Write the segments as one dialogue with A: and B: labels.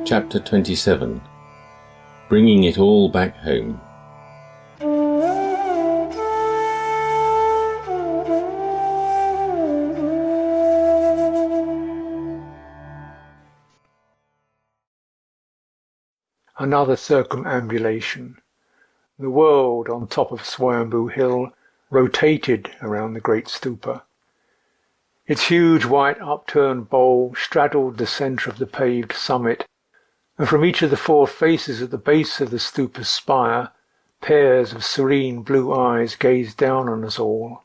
A: Chapter 27. Bringing it all back home.
B: Another circumambulation. The world on top of Swayambhu Hill rotated around the great stupa. Its huge white upturned bowl straddled the centre of the paved summit, and from each of the four faces at the base of the stupa's spire, pairs of serene blue eyes gazed down on us all.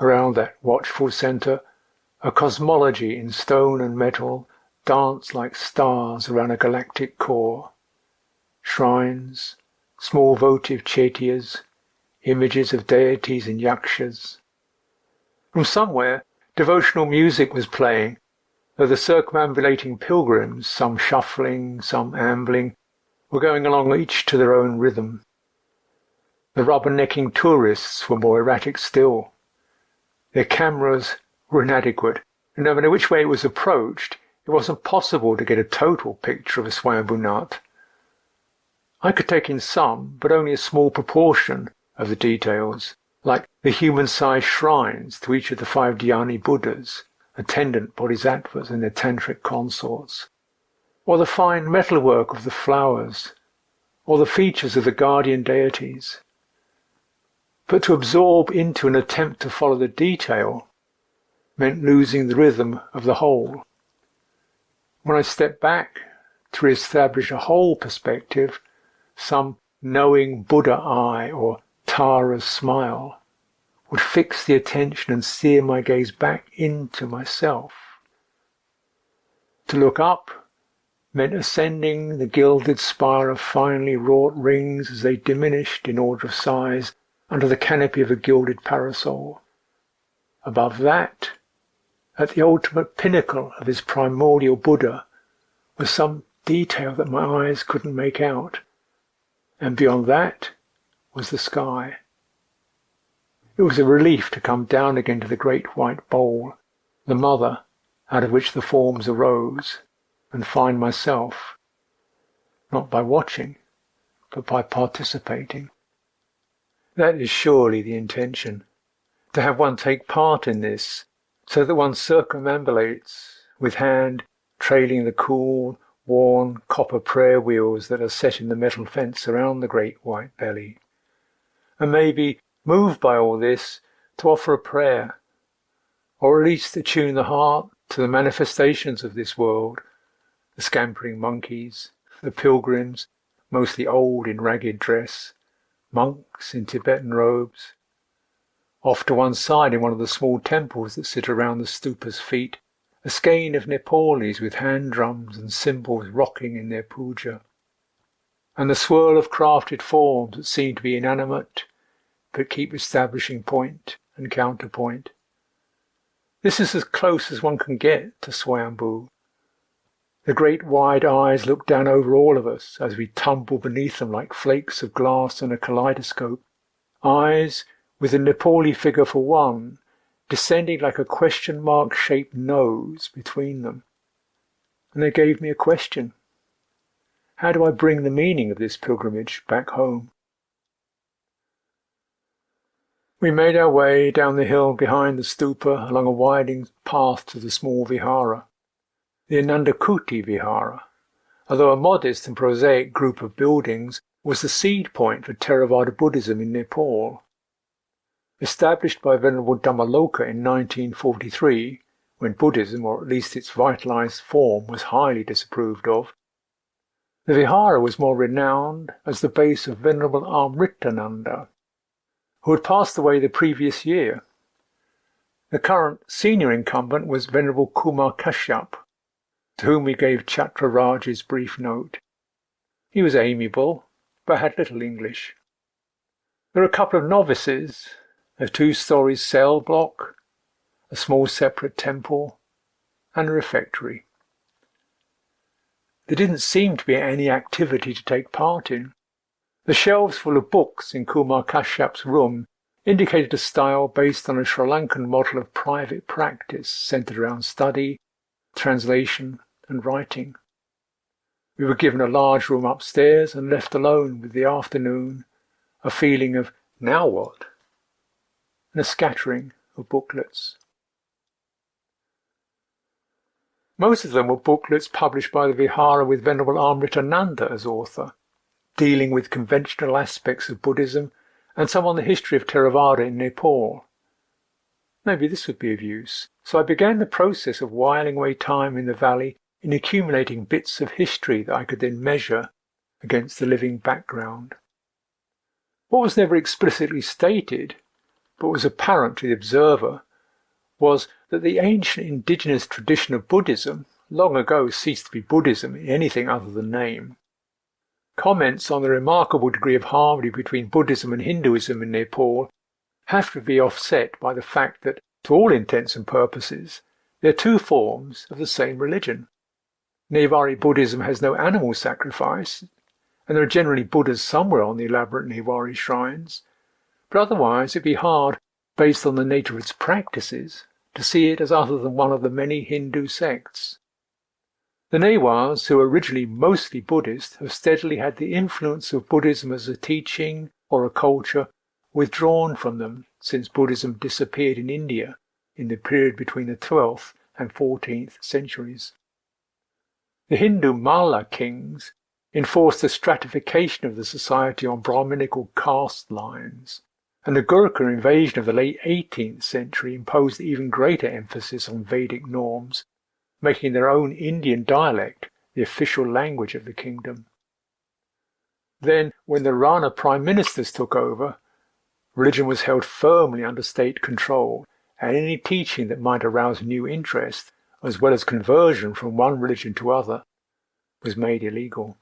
B: Around that watchful centre, a cosmology in stone and metal danced like stars around a galactic core. Shrines, small votive chaityas, images of deities and yakshas. From somewhere, devotional music was playing, though the circumambulating pilgrims, some shuffling, some ambling, were going along each to their own rhythm. The rubbernecking tourists were more erratic still. Their cameras were inadequate, and no matter which way it was approached, it wasn't possible to get a total picture of a Swayambhu Nath. I could take in some, but only a small proportion of the details, like the human-sized shrines to each of the 5 dhyani Buddhas, attendant bodhisattvas and their tantric consorts, or the fine metalwork of the flowers, or the features of the guardian deities. But to absorb into an attempt to follow the detail meant losing the rhythm of the whole. When I stepped back to re-establish a whole perspective, some knowing Buddha eye or Tara's smile would fix the attention and steer my gaze back into myself. To look up meant ascending the gilded spire of finely wrought rings as they diminished in order of size under the canopy of a gilded parasol. Above that, at the ultimate pinnacle of his primordial Buddha, was some detail that my eyes couldn't make out, and beyond that was the sky. It was a relief to come down again to the great white bowl, the mother out of which the forms arose, and find myself, not by watching, but by participating. That is surely the intention, to have one take part in this, so that one circumambulates, with hand trailing the cool, worn copper prayer wheels that are set in the metal fence around the great white belly, and maybe moved by all this to offer a prayer, or at least attune the heart to the manifestations of this world, the scampering monkeys, the pilgrims, mostly old in ragged dress, monks in Tibetan robes. Off to one side in one of the small temples that sit around the stupa's feet, a skein of Nepalis with hand drums and cymbals rocking in their puja, and the swirl of crafted forms that seem to be inanimate, but keep establishing point and counterpoint. This is as close as one can get to Swayambhu. The great wide eyes look down over all of us as we tumble beneath them like flakes of glass in a kaleidoscope, eyes with the Nepali figure for one, descending like a question mark-shaped nose between them. And they gave me a question. How do I bring the meaning of this pilgrimage back home? We made our way down the hill behind the stupa along a winding path to the small vihara, the Anandakuti Vihara, although a modest and prosaic group of buildings was the seed point for Theravada Buddhism in Nepal. Established by Venerable Dhammaloka in 1943, when Buddhism, or at least its vitalized form, was highly disapproved of, the vihara was more renowned as the base of Venerable Amritananda, who had passed away the previous year. The current senior incumbent was Venerable Kumar Kashyap, to whom we gave Chatra Raj's brief note. He was amiable, but had little English. There were a couple of novices, a 2-story cell block, a small separate temple, and a refectory. There didn't seem to be any activity to take part in. The shelves full of books in Kumar Kashyap's room indicated a style based on a Sri Lankan model of private practice centered around study, translation, and writing. We were given a large room upstairs and left alone with the afternoon, a feeling of now what, and a scattering of booklets. Most of them were booklets published by the Vihara with Venerable Amritananda as author, dealing with conventional aspects of Buddhism and some on the history of Theravada in Nepal. Maybe this would be of use. So I began the process of whiling away time in the valley in accumulating bits of history that I could then measure against the living background. What was never explicitly stated, but was apparent to the observer, was that the ancient indigenous tradition of Buddhism long ago ceased to be Buddhism in anything other than name. Comments on the remarkable degree of harmony between Buddhism and Hinduism in Nepal have to be offset by the fact that, to all intents and purposes, they are two forms of the same religion. Nevari Buddhism has no animal sacrifice, and there are generally Buddhas somewhere on the elaborate Nevari shrines, but otherwise it would be hard, based on the nature of its practices, to see it as other than one of the many Hindu sects. The Newars, who were originally mostly Buddhist, have steadily had the influence of Buddhism as a teaching or a culture withdrawn from them since Buddhism disappeared in India in the period between the 12th and 14th centuries. The Hindu Malla kings enforced a stratification of the society on Brahminical caste lines, and the Gurkha invasion of the late 18th century imposed even greater emphasis on Vedic norms, making their own Indian dialect the official language of the kingdom. Then, when the Rana prime ministers took over, religion was held firmly under state control, and any teaching that might arouse new interest, as well as conversion from one religion to other, was made illegal.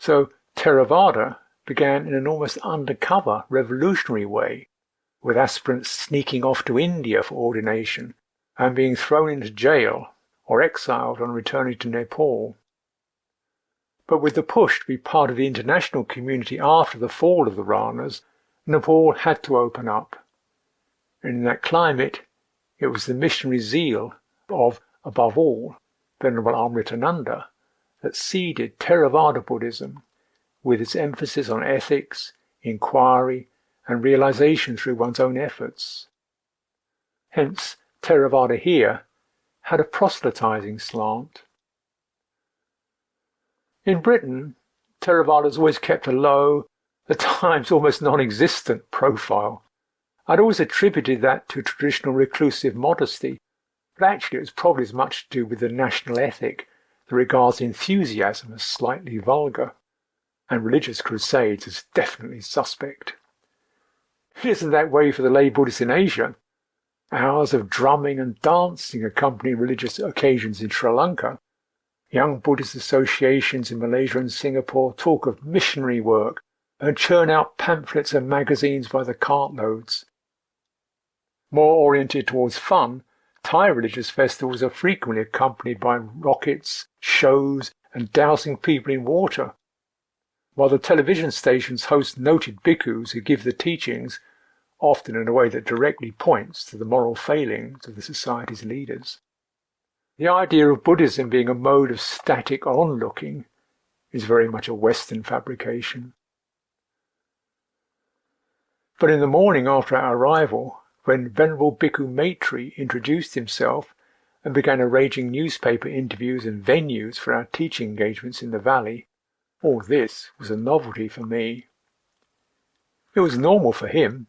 B: So Theravada began in an almost undercover revolutionary way, with aspirants sneaking off to India for ordination and being thrown into jail or exiled on returning to Nepal. But with the push to be part of the international community after the fall of the Ranas, Nepal had to open up. And in that climate, it was the missionary zeal of, above all, Venerable Amritananda that seeded Theravada Buddhism, with its emphasis on ethics, inquiry, and realization through one's own efforts. Hence, Theravada here had a proselytizing slant. In Britain, Theravada has always kept a low, at times almost non-existent profile. I'd always attributed that to traditional reclusive modesty, but actually it was probably as much to do with the national ethic that regards enthusiasm as slightly vulgar, and religious crusades as definitely suspect. It isn't that way for the lay Buddhists in Asia. Hours of drumming and dancing accompany religious occasions in Sri Lanka. Young Buddhist associations in Malaysia and Singapore talk of missionary work and churn out pamphlets and magazines by the cartloads. More oriented towards fun, Thai religious festivals are frequently accompanied by rockets, shows, and dousing people in water, while the television stations host noted bhikkhus who give the teachings, often in a way that directly points to the moral failings of the society's leaders. The idea of Buddhism being a mode of static onlooking is very much a Western fabrication. But in the morning after our arrival, when Venerable Bhikkhu Maitri introduced himself and began arranging newspaper interviews and venues for our teaching engagements in the valley, all this was a novelty for me. It was normal for him.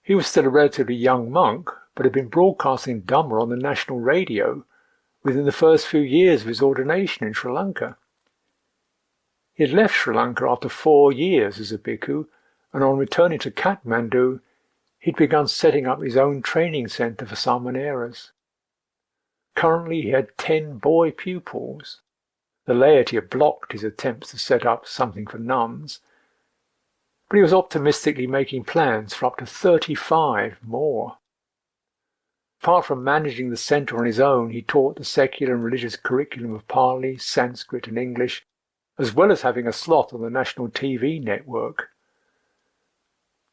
B: He was still a relatively young monk, but had been broadcasting Dhamma on the national radio within the first few years of his ordination in Sri Lanka. He had left Sri Lanka after 4 years as a bhikkhu, and on returning to Kathmandu, he'd begun setting up his own training centre for samaneras. Currently he had 10 boy pupils. The laity had blocked his attempts to set up something for nuns, but he was optimistically making plans for up to 35 more. Apart from managing the centre on his own, he taught the secular and religious curriculum of Pali, Sanskrit and English, as well as having a slot on the national TV network.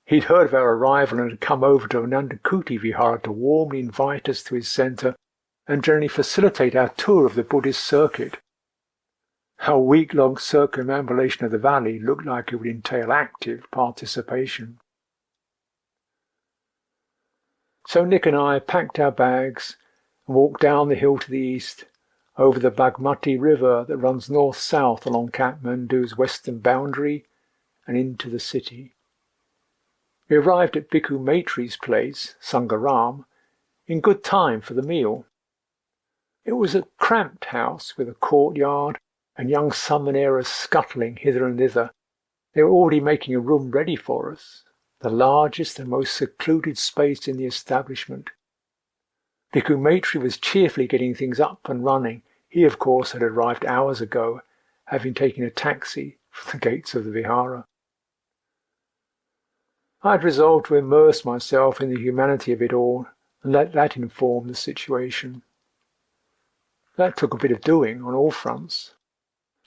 B: He'd heard of our arrival and had come over to Anandakuti Vihara to warmly invite us to his centre and generally facilitate our tour of the Buddhist circuit, Our week-long circumambulation of the valley looked like it would entail active participation. So Nick and I packed our bags and walked down the hill to the east, over the Bagmati River that runs north-south along Kathmandu's western boundary and into the city. We arrived at Bhikkhu Maitri's place, Sangaram, in good time for the meal. It was a cramped house with a courtyard and young samaneras scuttling hither and thither. They were already making a room ready for us, the largest and most secluded space in the establishment. Bhikkhu Maitri was cheerfully getting things up and running. He, of course, had arrived hours ago, having taken a taxi from the gates of the vihara. I had resolved to immerse myself in the humanity of it all and let that inform the situation. That took a bit of doing on all fronts.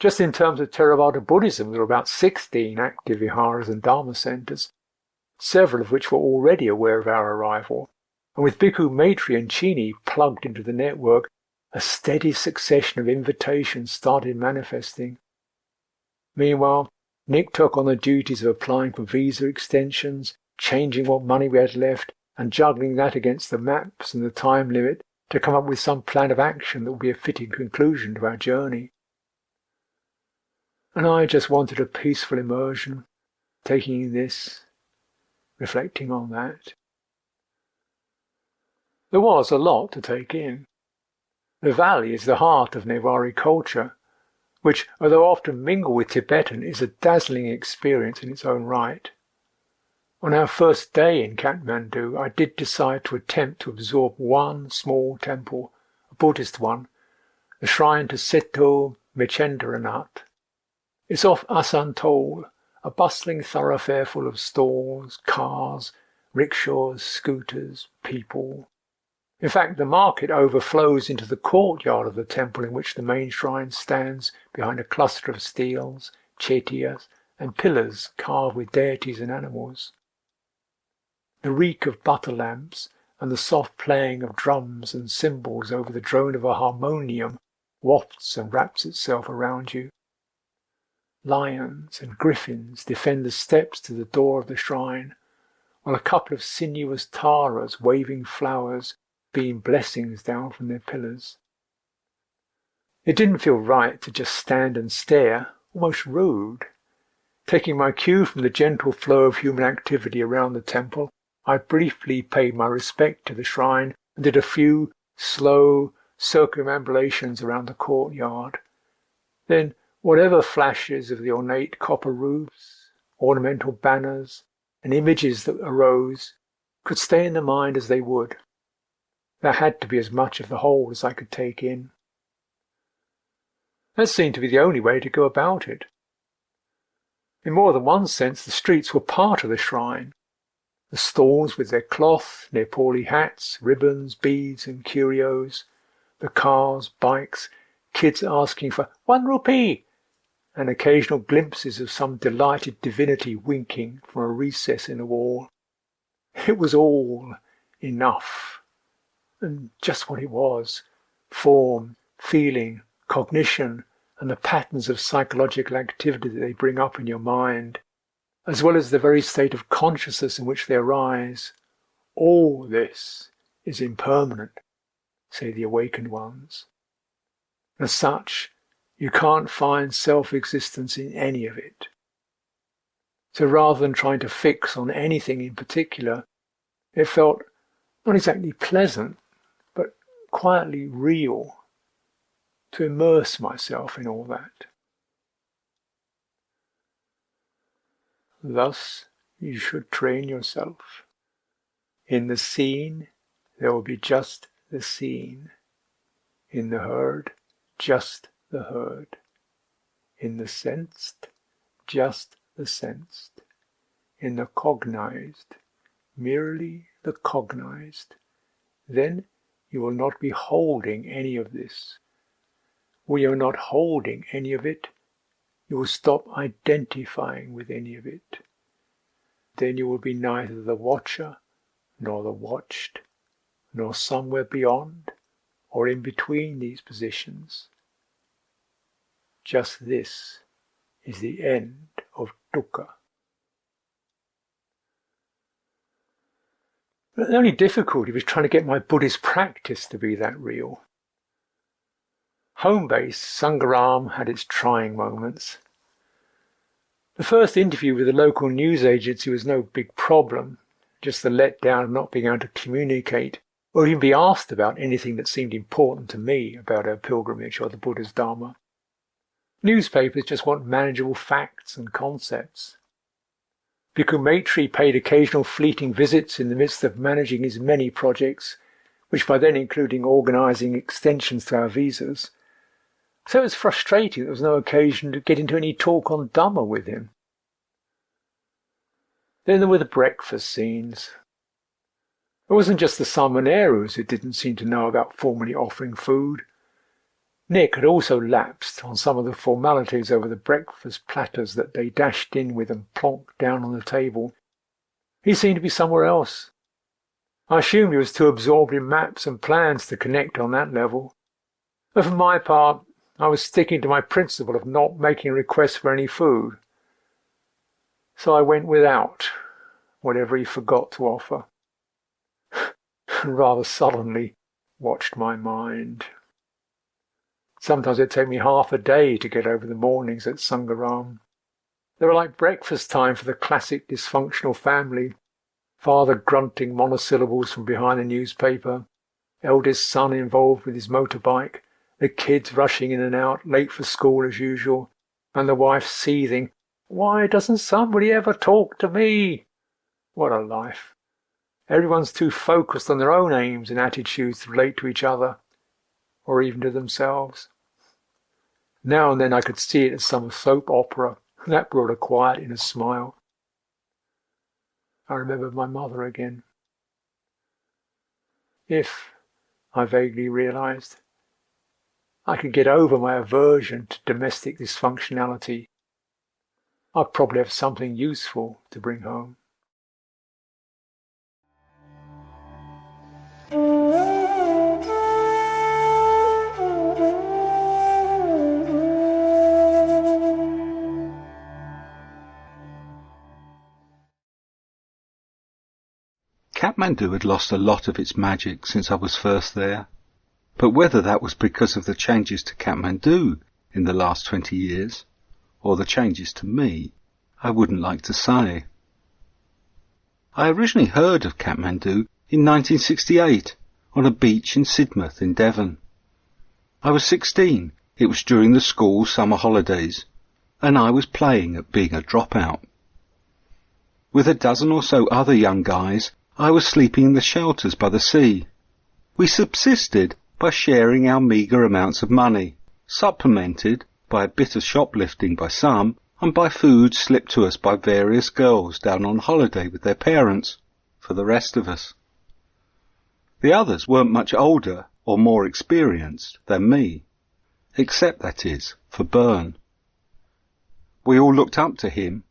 B: Just in terms of Theravada Buddhism, there were about 16 active viharas and dharma centres, several of which were already aware of our arrival, and with Bhikkhu Maitri and Chini plugged into the network, a steady succession of invitations started manifesting. Meanwhile, Nick took on the duties of applying for visa extensions, changing what money we had left, and juggling that against the maps and the time limit to come up with some plan of action that would be a fitting conclusion to our journey. And I just wanted a peaceful immersion, taking in this, reflecting on that. There was a lot to take in. The valley is the heart of Newari culture, which, although often mingled with Tibetan, is a dazzling experience in its own right. On our first day in Kathmandu, I did decide to attempt to absorb one small temple, a Buddhist one, the shrine to Sucitto Mechendranath. It's off Asantol, a bustling thoroughfare full of stalls, cars, rickshaws, scooters, people. In fact, the market overflows into the courtyard of the temple in which the main shrine stands behind a cluster of steels, chetiyas, and pillars carved with deities and animals. The reek of butter lamps and the soft playing of drums and cymbals over the drone of a harmonium wafts and wraps itself around you. Lions and griffins defend the steps to the door of the shrine, while a couple of sinuous taras waving flowers beam blessings down from their pillars. It didn't feel right to just stand and stare, almost rude. Taking my cue from the gentle flow of human activity around the temple, I briefly paid my respect to the shrine and did a few slow circumambulations around the courtyard. Then, whatever flashes of the ornate copper roofs, ornamental banners, and images that arose could stay in the mind as they would. There had to be as much of the whole as I could take in. That seemed to be the only way to go about it. In more than one sense, the streets were part of the shrine. The stalls with their cloth, Nepali hats, ribbons, beads and curios, the cars, bikes, kids asking for 1 rupee, and occasional glimpses of some delighted divinity winking from a recess in the wall. It was all enough, and just what it was: form, feeling, cognition, and the patterns of psychological activity that they bring up in your mind, as well as the very state of consciousness in which they arise. All this is impermanent, say the awakened ones. As such, you can't find self-existence in any of it. So rather than trying to fix on anything in particular, it felt not exactly pleasant, but quietly real to immerse myself in all that. Thus you should train yourself. In the seen, there will be just the seen. In the heard, just the heard. In the sensed, just the sensed. In the cognized, merely the cognized. Then you will not be holding any of this. When you are not holding any of it, you will stop identifying with any of it. Then you will be neither the watcher, nor the watched, nor somewhere beyond, or in between these positions. just this is the end of dukkha. But the only difficulty was trying to get my Buddhist practice to be that real. Home-based, Sangharam had its trying moments. The first interview with the local news agency was no big problem, just the letdown of not being able to communicate or even be asked about anything that seemed important to me about our pilgrimage or the Buddha's Dharma. Newspapers just want manageable facts and concepts. Bhikkhu Maitri paid occasional fleeting visits in the midst of managing his many projects, which by then including organising extensions to our visas. So it was frustrating there was no occasion to get into any talk on Dhamma with him. Then there were the breakfast scenes. It wasn't just the Samanerus who didn't seem to know about formally offering food. Nick had also lapsed on some of the formalities over the breakfast platters that they dashed in with and plonked down on the table. He seemed to be somewhere else. I assumed he was too absorbed in maps and plans to connect on that level. But for my part, I was sticking to my principle of not making requests for any food. So I went without whatever he forgot to offer, and rather sullenly watched my mind. Sometimes it'd take me half a day to get over the mornings at Sangharam. They were like breakfast time for the classic dysfunctional family. Father grunting monosyllables from behind the newspaper, eldest son involved with his motorbike, the kids rushing in and out, late for school as usual, and the wife seething, "Why doesn't somebody ever talk to me?" What a life. Everyone's too focused on their own aims and attitudes to relate to each other, or even to themselves. Now and then I could see it as some soap opera, and that brought a quiet inner smile. I remembered my mother again. If, I vaguely realised, I could get over my aversion to domestic dysfunctionality, I'd probably have something useful to bring home.
C: Kathmandu had lost a lot of its magic since I was first there, but whether that was because of the changes to Kathmandu in the last 20 years, or the changes to me, I wouldn't like to say. I originally heard of Kathmandu in 1968 on a beach in Sidmouth in Devon. I was 16, it was during the school summer holidays, and I was playing at being a dropout. With a dozen or so other young guys, I was sleeping in the shelters by the sea. We subsisted by sharing our meagre amounts of money, supplemented by a bit of shoplifting by some, and by food slipped to us by various girls down on holiday with their parents, for the rest of us. The others weren't much older or more experienced than me, except, that is, for Byrne. We all looked up to him.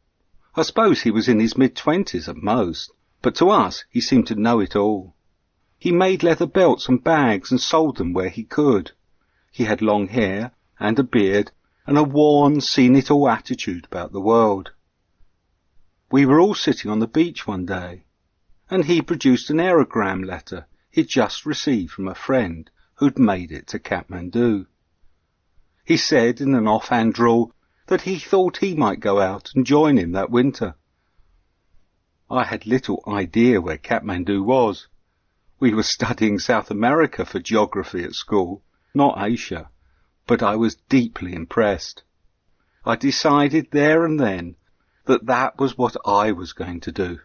C: I suppose he was in his mid-20s at most, but to us he seemed to know it all. He made leather belts and bags and sold them where he could. He had long hair and a beard and a worn, seen-it-all attitude about the world. We were all sitting on the beach one day, and he produced an aerogram letter he'd just received from a friend who'd made it to Kathmandu. He said in an offhand drawl that he thought he might go out and join him that winter. I had little idea where Kathmandu was. We were studying South America for geography at school, not Asia, but I was deeply impressed. I decided there and then that that was what I was going to do,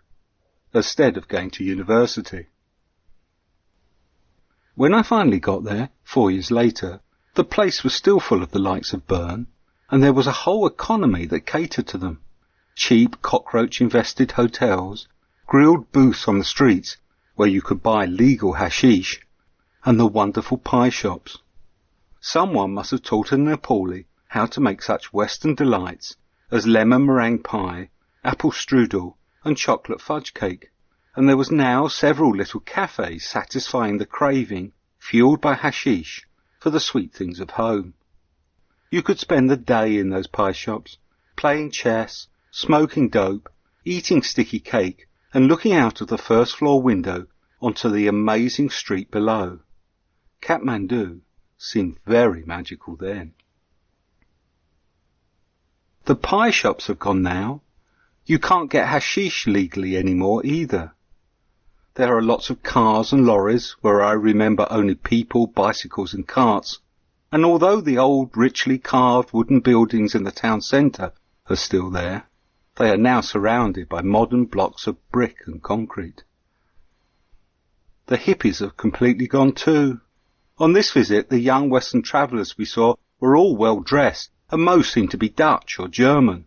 C: instead of going to university. When I finally got there, 4 years later, the place was still full of the likes of Byrne, and there was a whole economy that catered to them. Cheap, cockroach-infested hotels, grilled booths on the streets where you could buy legal hashish, and the wonderful pie shops. Someone must have taught a Nepali how to make such Western delights as lemon meringue pie, apple strudel, and chocolate fudge cake, and there was now several little cafes satisfying the craving, fueled by hashish, for the sweet things of home. You could spend the day in those pie shops, playing chess, smoking dope, eating sticky cake, and looking out of the first floor window onto the amazing street below. Kathmandu seemed very magical then. The pie shops have gone now. You can't get hashish legally anymore either. There are lots of cars and lorries where I remember only people, bicycles and carts, and although the old richly carved wooden buildings in the town centre are still there, they are now surrounded by modern blocks of brick and concrete. The hippies have completely gone too. On this visit, the young Western travellers we saw were all well dressed, and most seemed to be Dutch or German.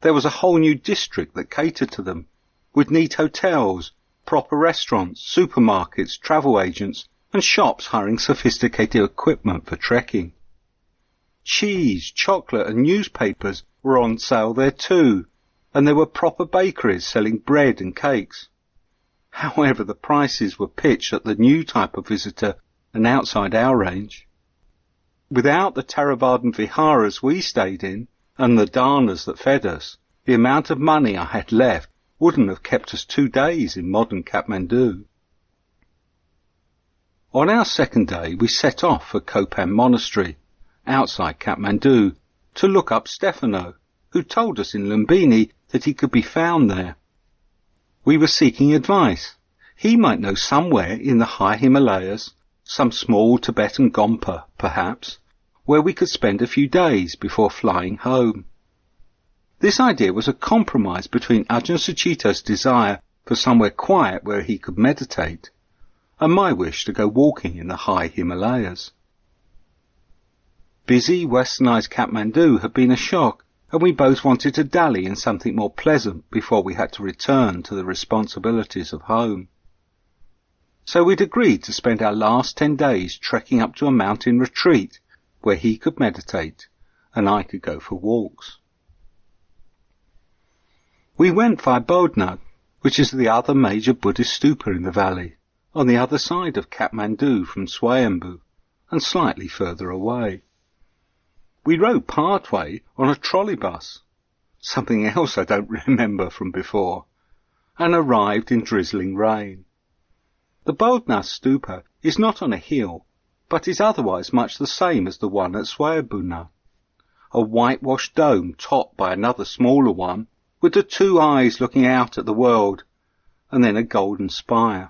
C: There was a whole new district that catered to them, with neat hotels, proper restaurants, supermarkets, travel agents, and shops hiring sophisticated equipment for trekking. Cheese, chocolate and newspapers were on sale there too, and there were proper bakeries selling bread and cakes. However, the prices were pitched at the new type of visitor and outside our range. Without the Theravadan viharas we stayed in, and the dhanas that fed us, the amount of money I had left wouldn't have kept us 2 days in modern Kathmandu. On our second day we set off for Kopan Monastery, outside Kathmandu, to look up Stefano, who told us in Lumbini that he could be found there. We were seeking advice. He might know somewhere in the high Himalayas, some small Tibetan gompa, perhaps, where we could spend a few days before flying home. This idea was a compromise between Ajahn Sucitto's desire for somewhere quiet where he could meditate, and my wish to go walking in the high Himalayas. Busy, westernised Kathmandu had been a shock, and we both wanted to dally in something more pleasant before we had to return to the responsibilities of home. So we'd agreed to spend our last 10 days trekking up to a mountain retreat where he could meditate and I could go for walks. We went via Bodhnath, which is the other major Buddhist stupa in the valley, on the other side of Kathmandu from Swayambhu, and slightly further away. We rode partway on a trolley bus, something else I don't remember from before, and arrived in drizzling rain. The Bodhnath stupa is not on a hill, but is otherwise much the same as the one at Swayambhu, a whitewashed dome topped by another smaller one, with the 2 eyes looking out at the world, and then a golden spire.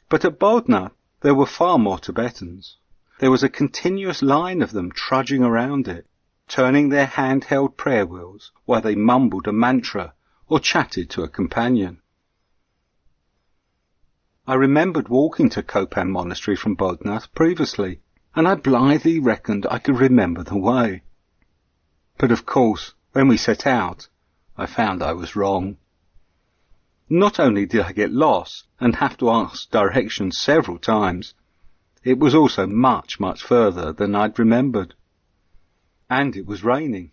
C: But at Bodhnath there were far more Tibetans. There was a continuous line of them trudging around it, turning their handheld prayer wheels while they mumbled a mantra or chatted to a companion. I remembered walking to Kopan Monastery from Bodhnath previously, and I blithely reckoned I could remember the way. But of course, when we set out, I found I was wrong. Not only did I get lost and have to ask directions several times, it was also much, much further than I'd remembered. And it was raining.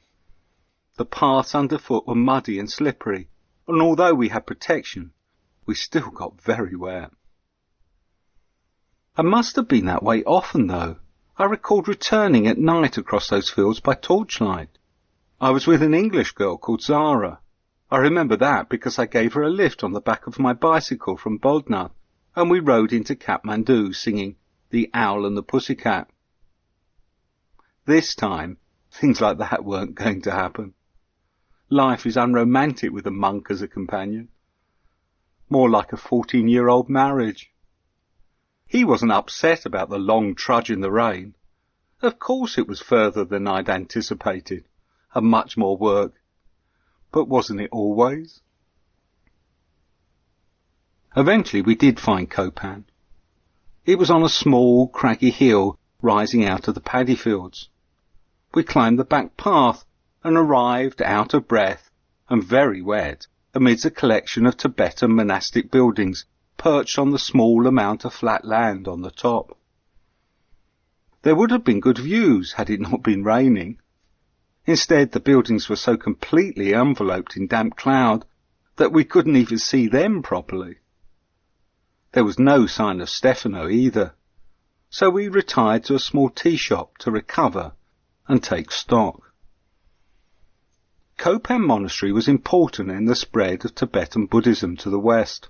C: The paths underfoot were muddy and slippery, and although we had protection, we still got very wet. I must have been that way often, though. I recalled returning at night across those fields by torchlight. I was with an English girl called Zara. I remember that because I gave her a lift on the back of my bicycle from Bodhnath, and we rode into Kathmandu singing The Owl and the Pussycat. This time, things like that weren't going to happen. Life is unromantic with a monk as a companion. More like a 14-year-old marriage. He wasn't upset about the long trudge in the rain. Of course it was further than I'd anticipated, and much more work. But wasn't it always? Eventually we did find Kopan. It was on a small, craggy hill rising out of the paddy fields. We climbed the back path and arrived out of breath and very wet amidst a collection of Tibetan monastic buildings perched on the small amount of flat land on the top. There would have been good views had it not been raining. Instead, the buildings were so completely enveloped in damp cloud that we couldn't even see them properly. There was no sign of Stefano either, so we retired to a small tea shop to recover and take stock. Kopan Monastery was important in the spread of Tibetan Buddhism to the West.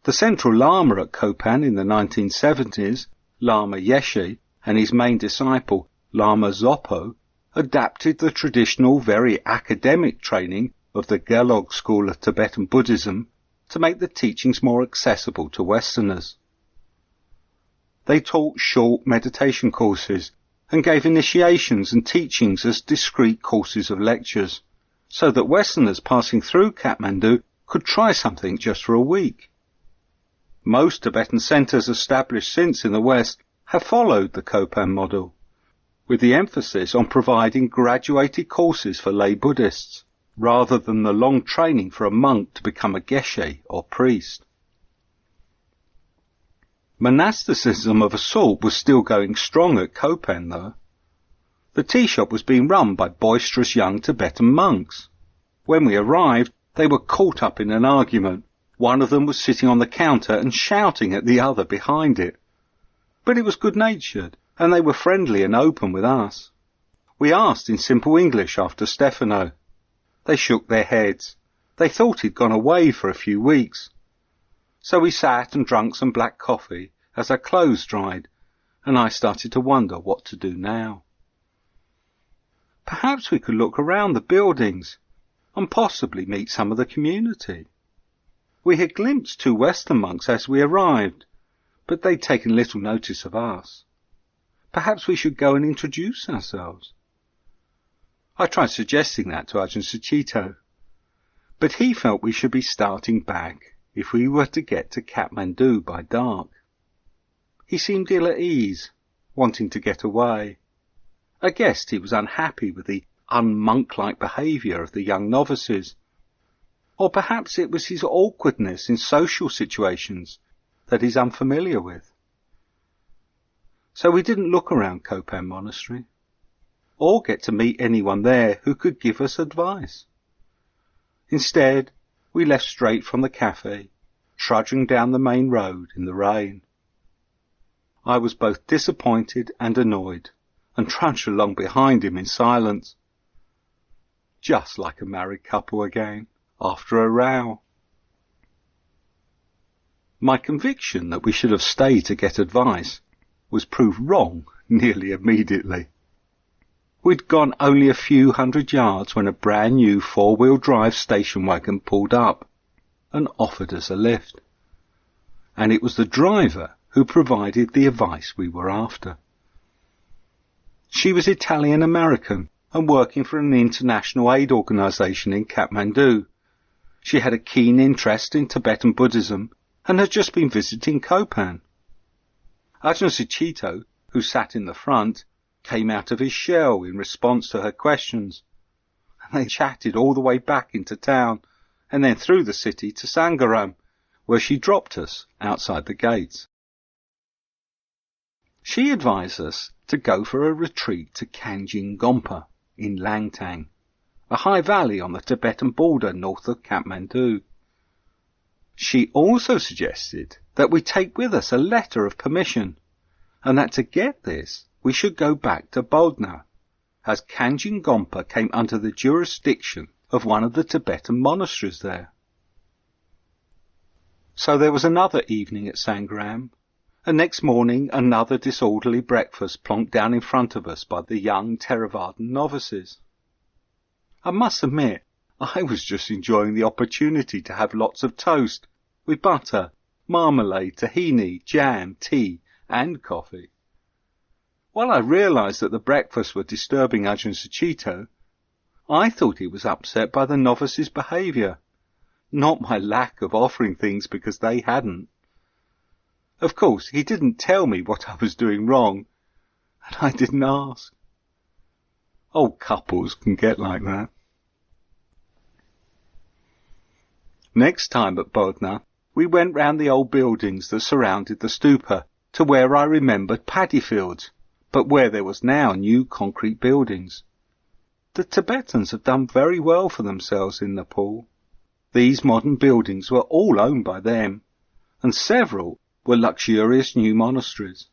C: The central Lama at Kopan in the 1970s, Lama Yeshe, and his main disciple, Lama Zopo, adapted the traditional, very academic training of the Gelog school of Tibetan Buddhism to make the teachings more accessible to Westerners. They taught short meditation courses and gave initiations and teachings as discrete courses of lectures, so that Westerners passing through Kathmandu could try something just for a week. Most Tibetan centres established since in the West have followed the Kopan model, with the emphasis on providing graduated courses for lay Buddhists, rather than the long training for a monk to become a geshe or priest. Monasticism of a sort was still going strong at Kopan, though. The tea shop was being run by boisterous young Tibetan monks. When we arrived, they were caught up in an argument. One of them was sitting on the counter and shouting at the other behind it. But it was good-natured, and they were friendly and open with us. We asked in simple English after Stefano. They shook their heads. They thought he'd gone away for a few weeks. So we sat and drank some black coffee as our clothes dried, and I started to wonder what to do now. Perhaps we could look around the buildings and possibly meet some of the community. We had glimpsed 2 Western monks as we arrived, but they'd taken little notice of us. Perhaps we should go and introduce ourselves. I tried suggesting that to Ajahn Sucitto, but he felt we should be starting back if we were to get to Kathmandu by dark. He seemed ill at ease, wanting to get away. I guessed he was unhappy with the un-monk-like behaviour of the young novices, or perhaps it was his awkwardness in social situations that he's unfamiliar with. So we didn't look around Kopan Monastery, or get to meet anyone there who could give us advice. Instead, we left straight from the cafe, trudging down the main road in the rain. I was both disappointed and annoyed, and trudged along behind him in silence. Just like a married couple again, after a row. My conviction that we should have stayed to get advice was proved wrong nearly immediately. We'd gone only a few hundred yards when a brand new 4-wheel drive station wagon pulled up and offered us a lift. And it was the driver who provided the advice we were after. She was Italian-American and working for an international aid organisation in Kathmandu. She had a keen interest in Tibetan Buddhism and had just been visiting Kopan. Ajahn Sucitto, who sat in the front, came out of his shell in response to her questions, and they chatted all the way back into town and then through the city to Sangaram, where she dropped us outside the gates. She advised us to go for a retreat to Kanjin Gompa in Langtang, a high valley on the Tibetan border north of Kathmandu. She also suggested that we take with us a letter of permission, and that to get this we should go back to Bodhna, as Kanjin Gompa came under the jurisdiction of one of the Tibetan monasteries there. So there was another evening at Sangram, and next morning another disorderly breakfast plonked down in front of us by the young Theravadan novices. I must admit, I was just enjoying the opportunity to have lots of toast, with butter, marmalade, tahini, jam, tea, and coffee. While I realised that the breakfasts were disturbing Ajahn Sucitto, I thought he was upset by the novices' behaviour, not my lack of offering things because they hadn't. Of course, he didn't tell me what I was doing wrong, and I didn't ask. Old couples can get like that. Next time at Bodhna, we went round the old buildings that surrounded the stupa to where I remembered paddy fields, but where there was now new concrete buildings. The Tibetans have done very well for themselves in Nepal. These modern buildings were all owned by them, and several were luxurious new monasteries.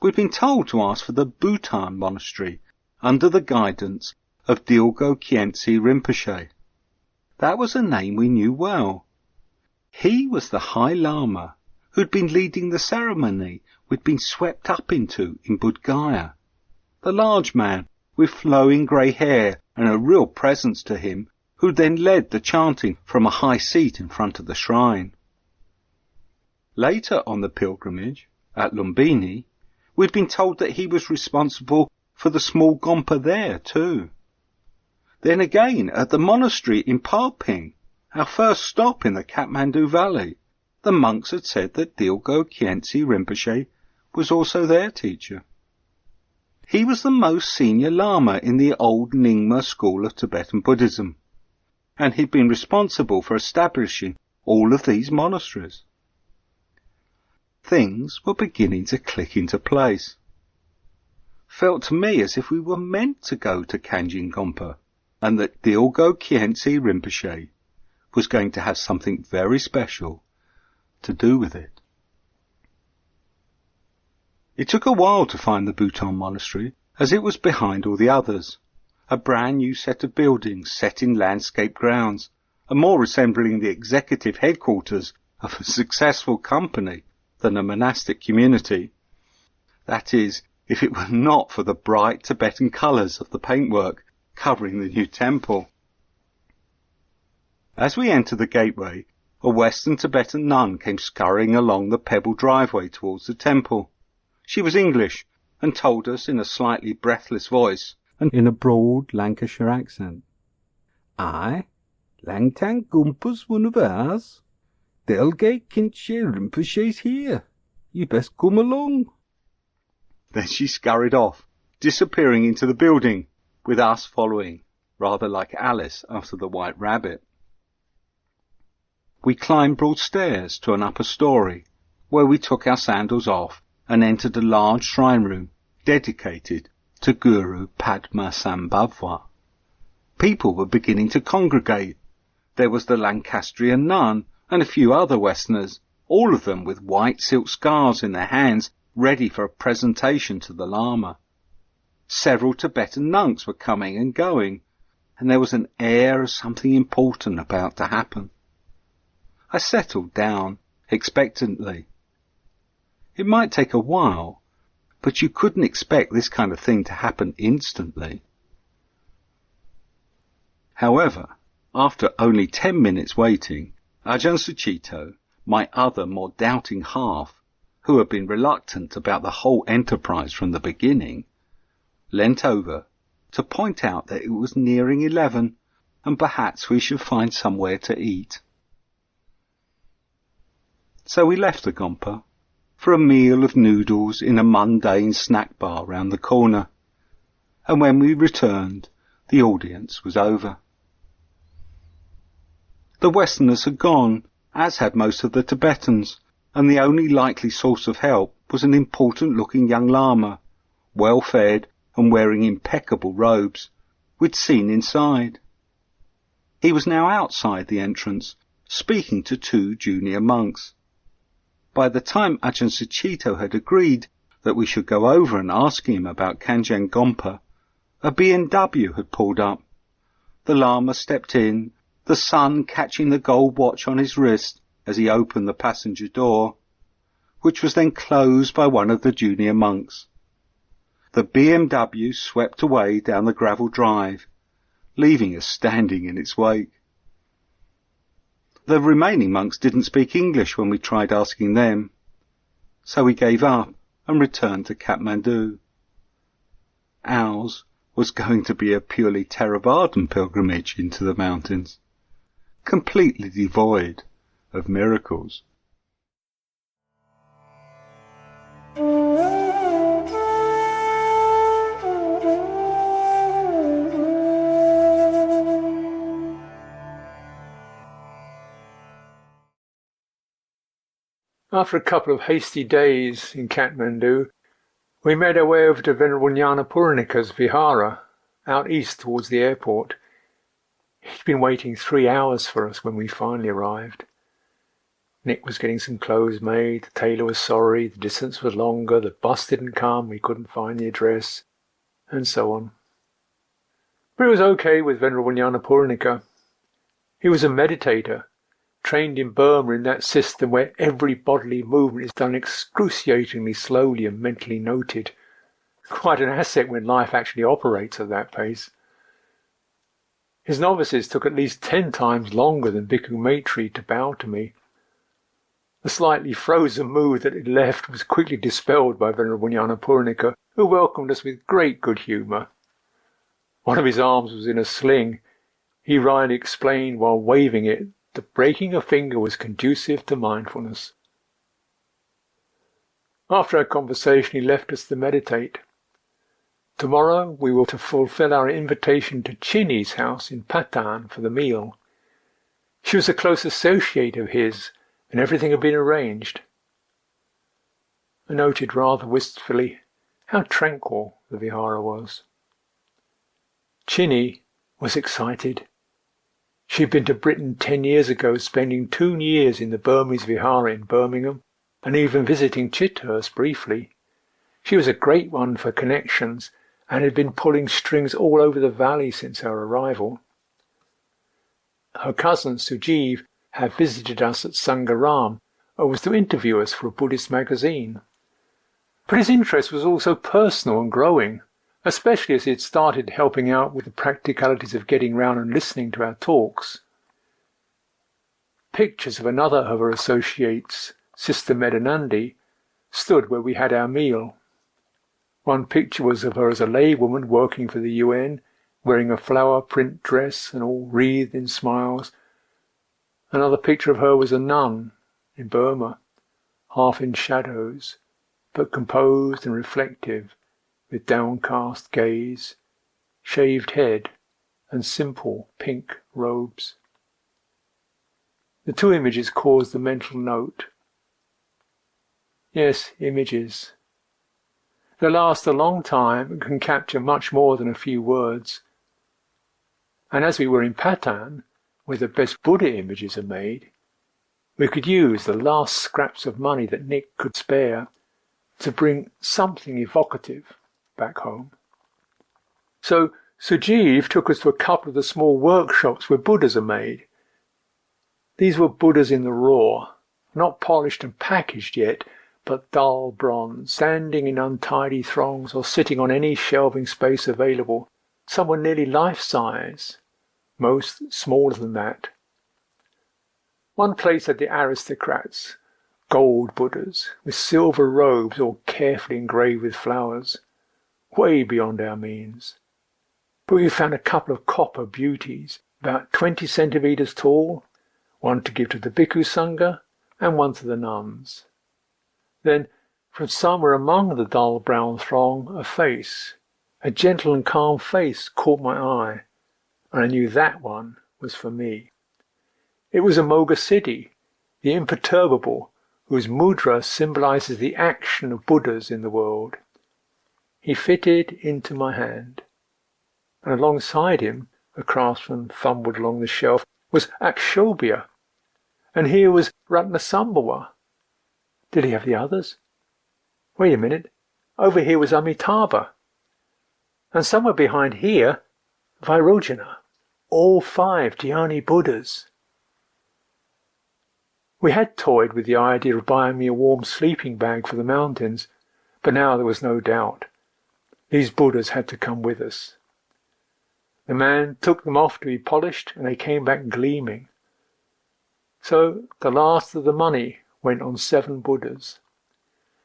C: we'd been told to ask for the Bhutan monastery under the guidance of Dilgo Khyentse Rinpoche. That was a name we knew well. He was the High Lama who'd been leading the ceremony we'd been swept up into in Bodh Gaya. The large man with flowing grey hair and a real presence to him, who then led the chanting from a high seat in front of the shrine. Later on the pilgrimage, at Lumbini, we'd been told that he was responsible for the small Gompa there too. Then again, at the monastery in Palping, our first stop in the Kathmandu Valley, the monks had said that Dilgo Khyentse Rinpoche was also their teacher. He was the most senior Lama in the old Nyingma school of Tibetan Buddhism, and he'd been responsible for establishing all of these monasteries. Things were beginning to click into place. Felt to me as if we were meant to go to Kanjin Gompa, and that Dilgo Khyentse Rinpoche was going to have something very special to do with it. It took a while to find the Bhutan monastery, as it was behind all the others, a brand new set of buildings set in landscape grounds, and more resembling the executive headquarters of a successful company than a monastic community. That is, if it were not for the bright Tibetan colours of the paintwork covering the new temple. As we entered the gateway, a Western Tibetan nun came scurrying along the pebble driveway towards the temple. She was English, and told us in a slightly breathless voice, and in a broad Lancashire accent, "Aye, Langtang Gumpa's one of ours. Dilgo Khyentse Rinpoche's here. You best come along." Then she scurried off, disappearing into the building, with us following, rather like Alice after the White Rabbit. We climbed broad stairs to an upper story, where we took our sandals off and entered a large shrine room dedicated to Guru Padmasambhava. People were beginning to congregate. There was the Lancastrian nun and a few other Westerners, all of them with white silk scarves in their hands, ready for a presentation to the Lama. Several Tibetan monks were coming and going, and there was an air of something important about to happen. I settled down, expectantly. It might take a while, but you couldn't expect this kind of thing to happen instantly. However, after only 10 minutes waiting, Ajahn Sucitto, my other more doubting half, who had been reluctant about the whole enterprise from the beginning, leant over to point out that it was nearing 11 and perhaps we should find somewhere to eat. So we left the Gompa for a meal of noodles in a mundane snack bar round the corner, and when we returned, the audience was over. The Westerners had gone, as had most of the Tibetans, and the only likely source of help was an important-looking young Lama, well-fed and wearing impeccable robes, we'd seen inside. He was now outside the entrance, speaking to 2 junior monks. By the time Ajahn Sucitto had agreed that we should go over and ask him about Kanjin Gompa, a BMW had pulled up. The Lama stepped in, the sun catching the gold watch on his wrist as he opened the passenger door, which was then closed by one of the junior monks. The BMW swept away down the gravel drive, leaving us standing in its wake. The remaining monks didn't speak English when we tried asking them, so we gave up and returned to Kathmandu. Ours was going to be a purely Theravadan pilgrimage into the mountains, completely devoid of miracles.
B: After a couple of hasty days in Kathmandu, we made our way over to Venerable Jnanapurnika's vihara, out east towards the airport. He'd been waiting 3 hours for us when we finally arrived. Nick was getting some clothes made, the tailor was sorry, the distance was longer, the bus didn't come, we couldn't find the address, and so on. But it was okay with Venerable Nyanapoornika. He was a meditator, trained in Burma in that system where every bodily movement is done excruciatingly slowly and mentally noted. Quite an asset when life actually operates at that pace. His novices took at least 10 times longer than Bhikkhu Maitri to bow to me. The slightly frozen mood that had left was quickly dispelled by Venerable Nyanapoornika, who welcomed us with great good humour. One of his arms was in a sling. He wryly explained while waving it that breaking a finger was conducive to mindfulness. After our conversation, he left us to meditate. Tomorrow we were to fulfill our invitation to Chini's house in Patan for the meal. She was a close associate of his, and everything had been arranged. I noted rather wistfully how tranquil the vihara was. Chini was excited. She had been to Britain 10 years ago, spending 2 years in the Burmese vihara in Birmingham, and even visiting Chithurst briefly. She was a great one for connections, and had been pulling strings all over the valley since our arrival. Her cousin Sujeev had visited us at Sangaram, and was to interview us for a Buddhist magazine. But his interest was also personal and growing, especially as he had started helping out with the practicalities of getting round and listening to our talks. Pictures of another of her associates, Sister Medanandi, stood where we had our meal. One picture was of her as a laywoman working for the UN, wearing a flower print dress and all wreathed in smiles. Another picture of her was a nun in Burma, half in shadows, but composed and reflective, with downcast gaze, shaved head, and simple pink robes. The 2 images caused the mental note. Yes, images. They last a long time and can capture much more than a few words. And as we were in Patan, where the best Buddha images are made, we could use the last scraps of money that Nick could spare to bring something evocative back home. So Sujeev took us to a couple of the small workshops where Buddhas are made. These were Buddhas in the raw, not polished and packaged yet, but dull bronze, standing in untidy throngs or sitting on any shelving space available. Some were nearly life-size, most smaller than that. One place had the aristocrats, gold Buddhas, with silver robes all carefully engraved with flowers, way beyond our means. But we found a couple of copper beauties, about 20 centimetres tall, one to give to the Bhikkhu Sangha and one to the nuns. Then, from somewhere among the dull brown throng, a face, a gentle and calm face, caught my eye, and I knew that one was for me. It was Amoga Siddhi, the imperturbable, whose mudra symbolizes the action of Buddhas in the world. He fitted into my hand, and alongside him, the craftsman fumbled along the shelf, was Akshobhya, and here was Ratnasambhava. Did he have the others? Wait a minute, over here was Amitabha, and somewhere behind here, Vairocana, all 5 Dhyani Buddhas. We had toyed with the idea of buying me a warm sleeping bag for the mountains, but now there was no doubt. These Buddhas had to come with us. The man took them off to be polished, and they came back gleaming. So the last of the money went on 7 Buddhas.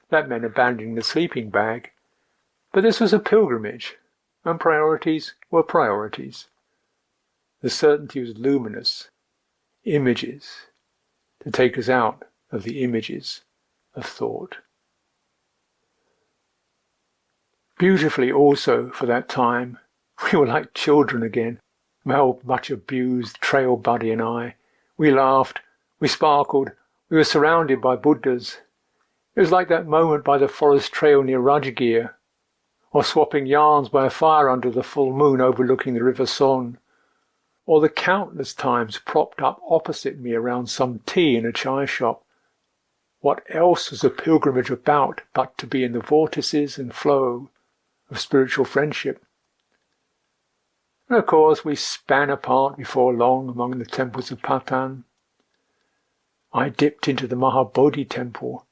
B: That meant abandoning the sleeping bag, but this was a pilgrimage, and priorities were priorities. The certainty was luminous. Images, to take us out of the images of thought. Beautifully also for that time, we were like children again, my old much abused trail buddy and I. We laughed, we sparkled, we were surrounded by Buddhas. It was like that moment by the forest trail near Rajagir, or swapping yarns by a fire under the full moon overlooking the River Son, or the countless times propped up opposite me around some tea in a chai shop, What else was a pilgrimage about but to be in the vortices and flow of spiritual friendship? And of course we span apart before long among the temples of Patan. I dipped into the Mahabodhi temple,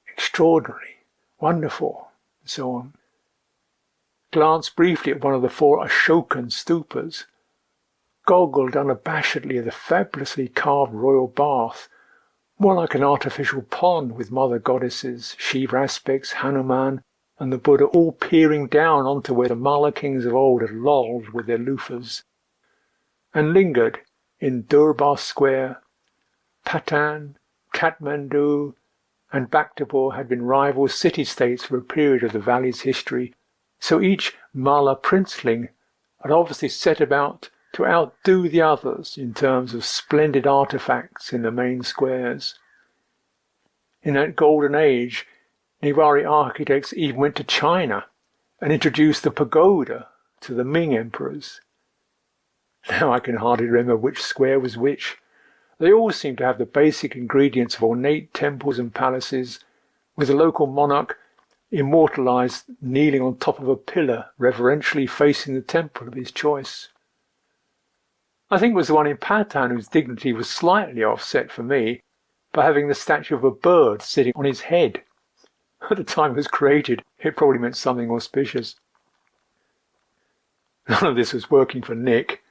B: extraordinary, wonderful, and so on. Glanced briefly at one of the 4 Ashokan stupas, goggled unabashedly at the fabulously carved royal bath, more like an artificial pond with mother goddesses, Shiva aspects, Hanuman, and the Buddha all peering down onto where the Malla kings of old had lolled with their loofahs, and lingered in Durbar Square. Patan, Kathmandu, and Bhaktapur had been rival city-states for a period of the valley's history, so each Malla princeling had obviously set about to outdo the others in terms of splendid artifacts in the main squares. In that golden age, Newari architects even went to China and introduced the pagoda to the Ming emperors. Now I can hardly remember which square was which. They all seem to have the basic ingredients of ornate temples and palaces, with the local monarch immortalized kneeling on top of a pillar, reverentially facing the temple of his choice. I think it was the one in Patan whose dignity was slightly offset for me by having the statue of a bird sitting on his head. At the time it was created, it probably meant something auspicious. None of this was working for Nick.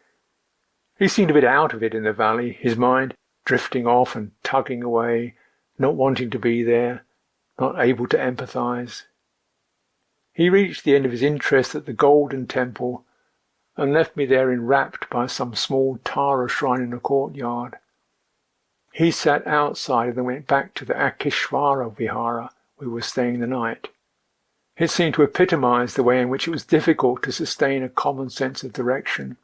B: He seemed a bit out of it in the valley, his mind drifting off and tugging away, not wanting to be there, not able to empathize. He reached the end of his interest at the Golden Temple and left me there enwrapped by some small Tara shrine in the courtyard. He sat outside and then went back to the Akeshvara Vihara we were staying the night. It seemed to epitomize the way in which it was difficult to sustain a common sense of direction.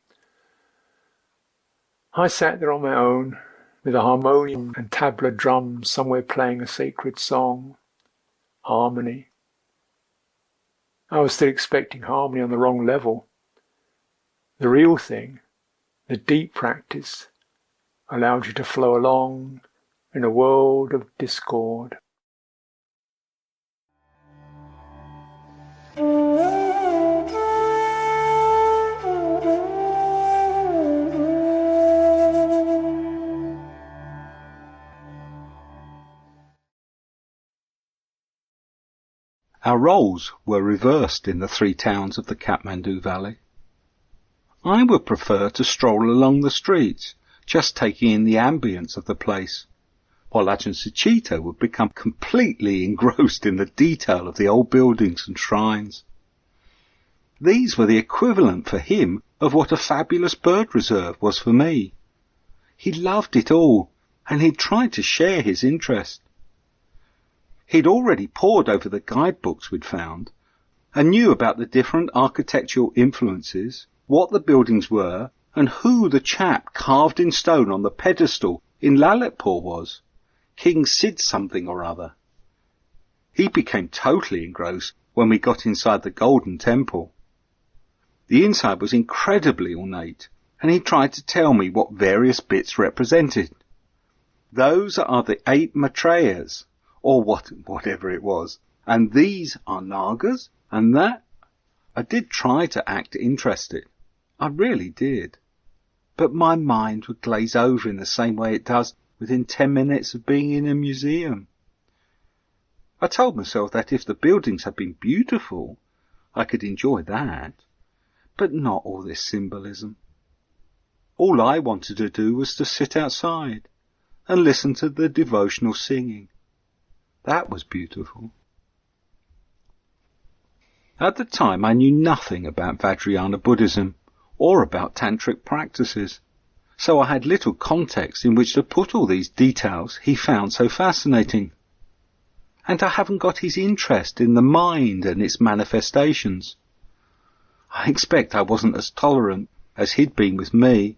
B: I sat there on my own, with a harmonium and tabla drums somewhere playing a sacred song. Harmony. I was still expecting harmony on the wrong level. The real thing, the deep practice, allowed you to flow along in a world of discord.
C: Our roles were reversed in the 3 towns of the Kathmandu Valley. I would prefer to stroll along the streets, just taking in the ambience of the place, while Ajahn Sucitto would become completely engrossed in the detail of the old buildings and shrines. These were the equivalent for him of what a fabulous bird reserve was for me. He loved it all, and he'd tried to share his interest. He'd already pored over the guidebooks we'd found, and knew about the different architectural influences, what the buildings were, and who the chap carved in stone on the pedestal in Lalitpur was. King Sid something or other. He became totally engrossed when we got inside the Golden Temple. The inside was incredibly ornate, and he tried to tell me what various bits represented. Those are the 8 Maitreyas, or whatever it was, and these are Nagas, and that. I did try to act interested. I really did. But my mind would glaze over in the same way it does within 10 minutes of being in a museum. I told myself that if the buildings had been beautiful, I could enjoy that, but not all this symbolism. All I wanted to do was to sit outside and listen to the devotional singing. That was beautiful. At the time I knew nothing about Vajrayana Buddhism or about tantric practices, so I had little context in which to put all these details he found so fascinating. And I haven't got his interest in the mind and its manifestations. I expect I wasn't as tolerant as he'd been with me,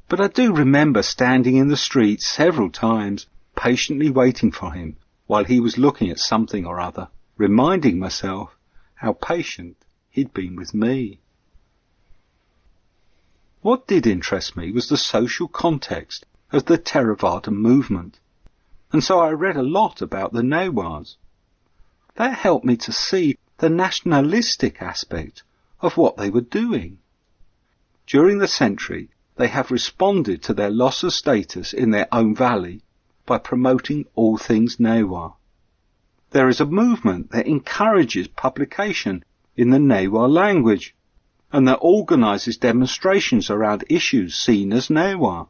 C: but I do remember standing in the street several times, patiently waiting for him while he was looking at something or other, reminding myself how patient he'd been with me. What did interest me was the social context of the Theravada movement. and so I read a lot about the Newars. That helped me to see the nationalistic aspect of what they were doing. During the century, they have responded to their loss of status in their own valley by promoting all things Newar. There is a movement that encourages publication in the Newar language, and that organises demonstrations around issues seen as Newar,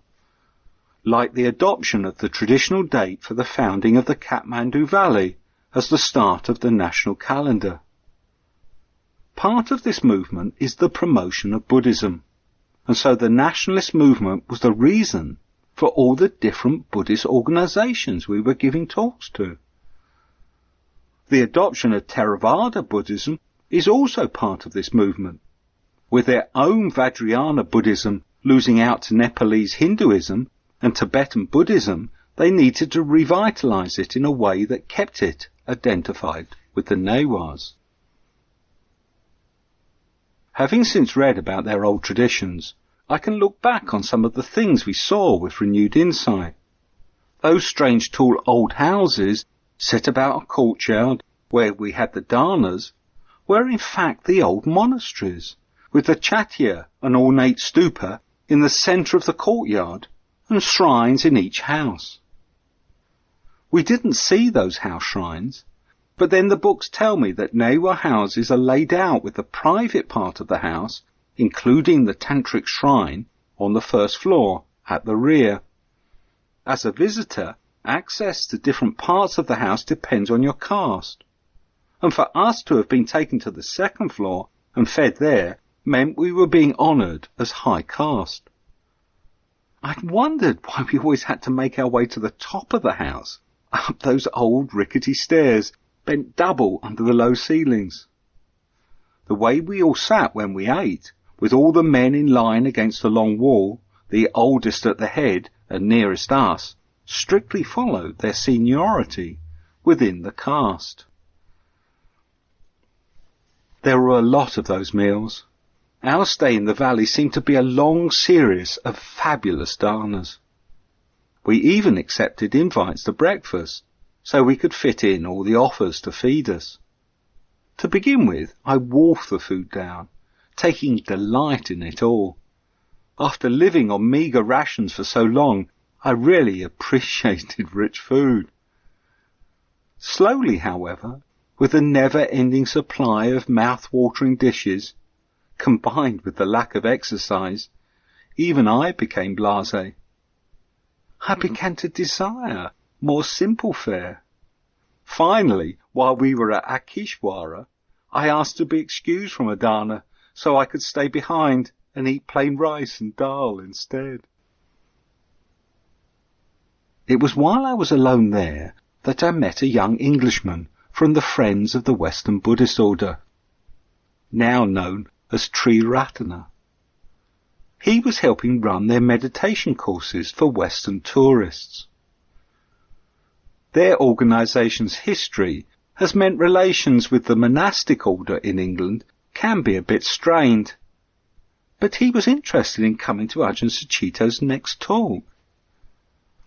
C: like the adoption of the traditional date for the founding of the Kathmandu Valley as the start of the national calendar. Part of this movement is the promotion of Buddhism, and so the nationalist movement was the reason for all the different Buddhist organisations we were giving talks to. The adoption of Theravada Buddhism is also part of this movement. With their own Vajrayana Buddhism losing out to Nepalese Hinduism and Tibetan Buddhism, they needed to revitalise it in a way that kept it identified with the Newars. Having since read about their old traditions, I can look back on some of the things we saw with renewed insight. Those strange tall old houses set about a courtyard where we had the dharnas were in fact the old monasteries, with the chatya, an ornate stupa, in the centre of the courtyard, and shrines in each house. We didn't see those house shrines, but then the books tell me that Newar houses are laid out with the private part of the house, including the tantric shrine, on the first floor, at the rear. As a visitor, access to different parts of the house depends on your caste, and for us to have been taken to the second floor and fed there meant we were being honoured as high caste. I'd wondered why we always had to make our way to the top of the house, up those old rickety stairs, bent double under the low ceilings. The way we all sat when we ate, with all the men in line against the long wall, the oldest at the head and nearest us, strictly followed their seniority within the caste. There were a lot of those meals. Our stay in the valley seemed to be a long series of fabulous dharnas. We even accepted invites to breakfast, so we could fit in all the offers to feed us. To begin with, I wolfed the food down, taking delight in it all. After living on meagre rations for so long, I really appreciated rich food. Slowly, however, with the never-ending supply of mouth-watering dishes, combined with the lack of exercise, even I became blasé. I began to desire more simple fare. Finally, while we were at Akishwara, I asked to be excused from a dharna so I could stay behind and eat plain rice and dal instead. It was while I was alone there that I met a young Englishman from the Friends of the Western Buddhist Order, now known as Triratana. He was helping run their meditation courses for Western tourists. Their organisation's history has meant relations with the monastic order in England can be a bit strained, but he was interested in coming to Ajahn Sucitto's next talk.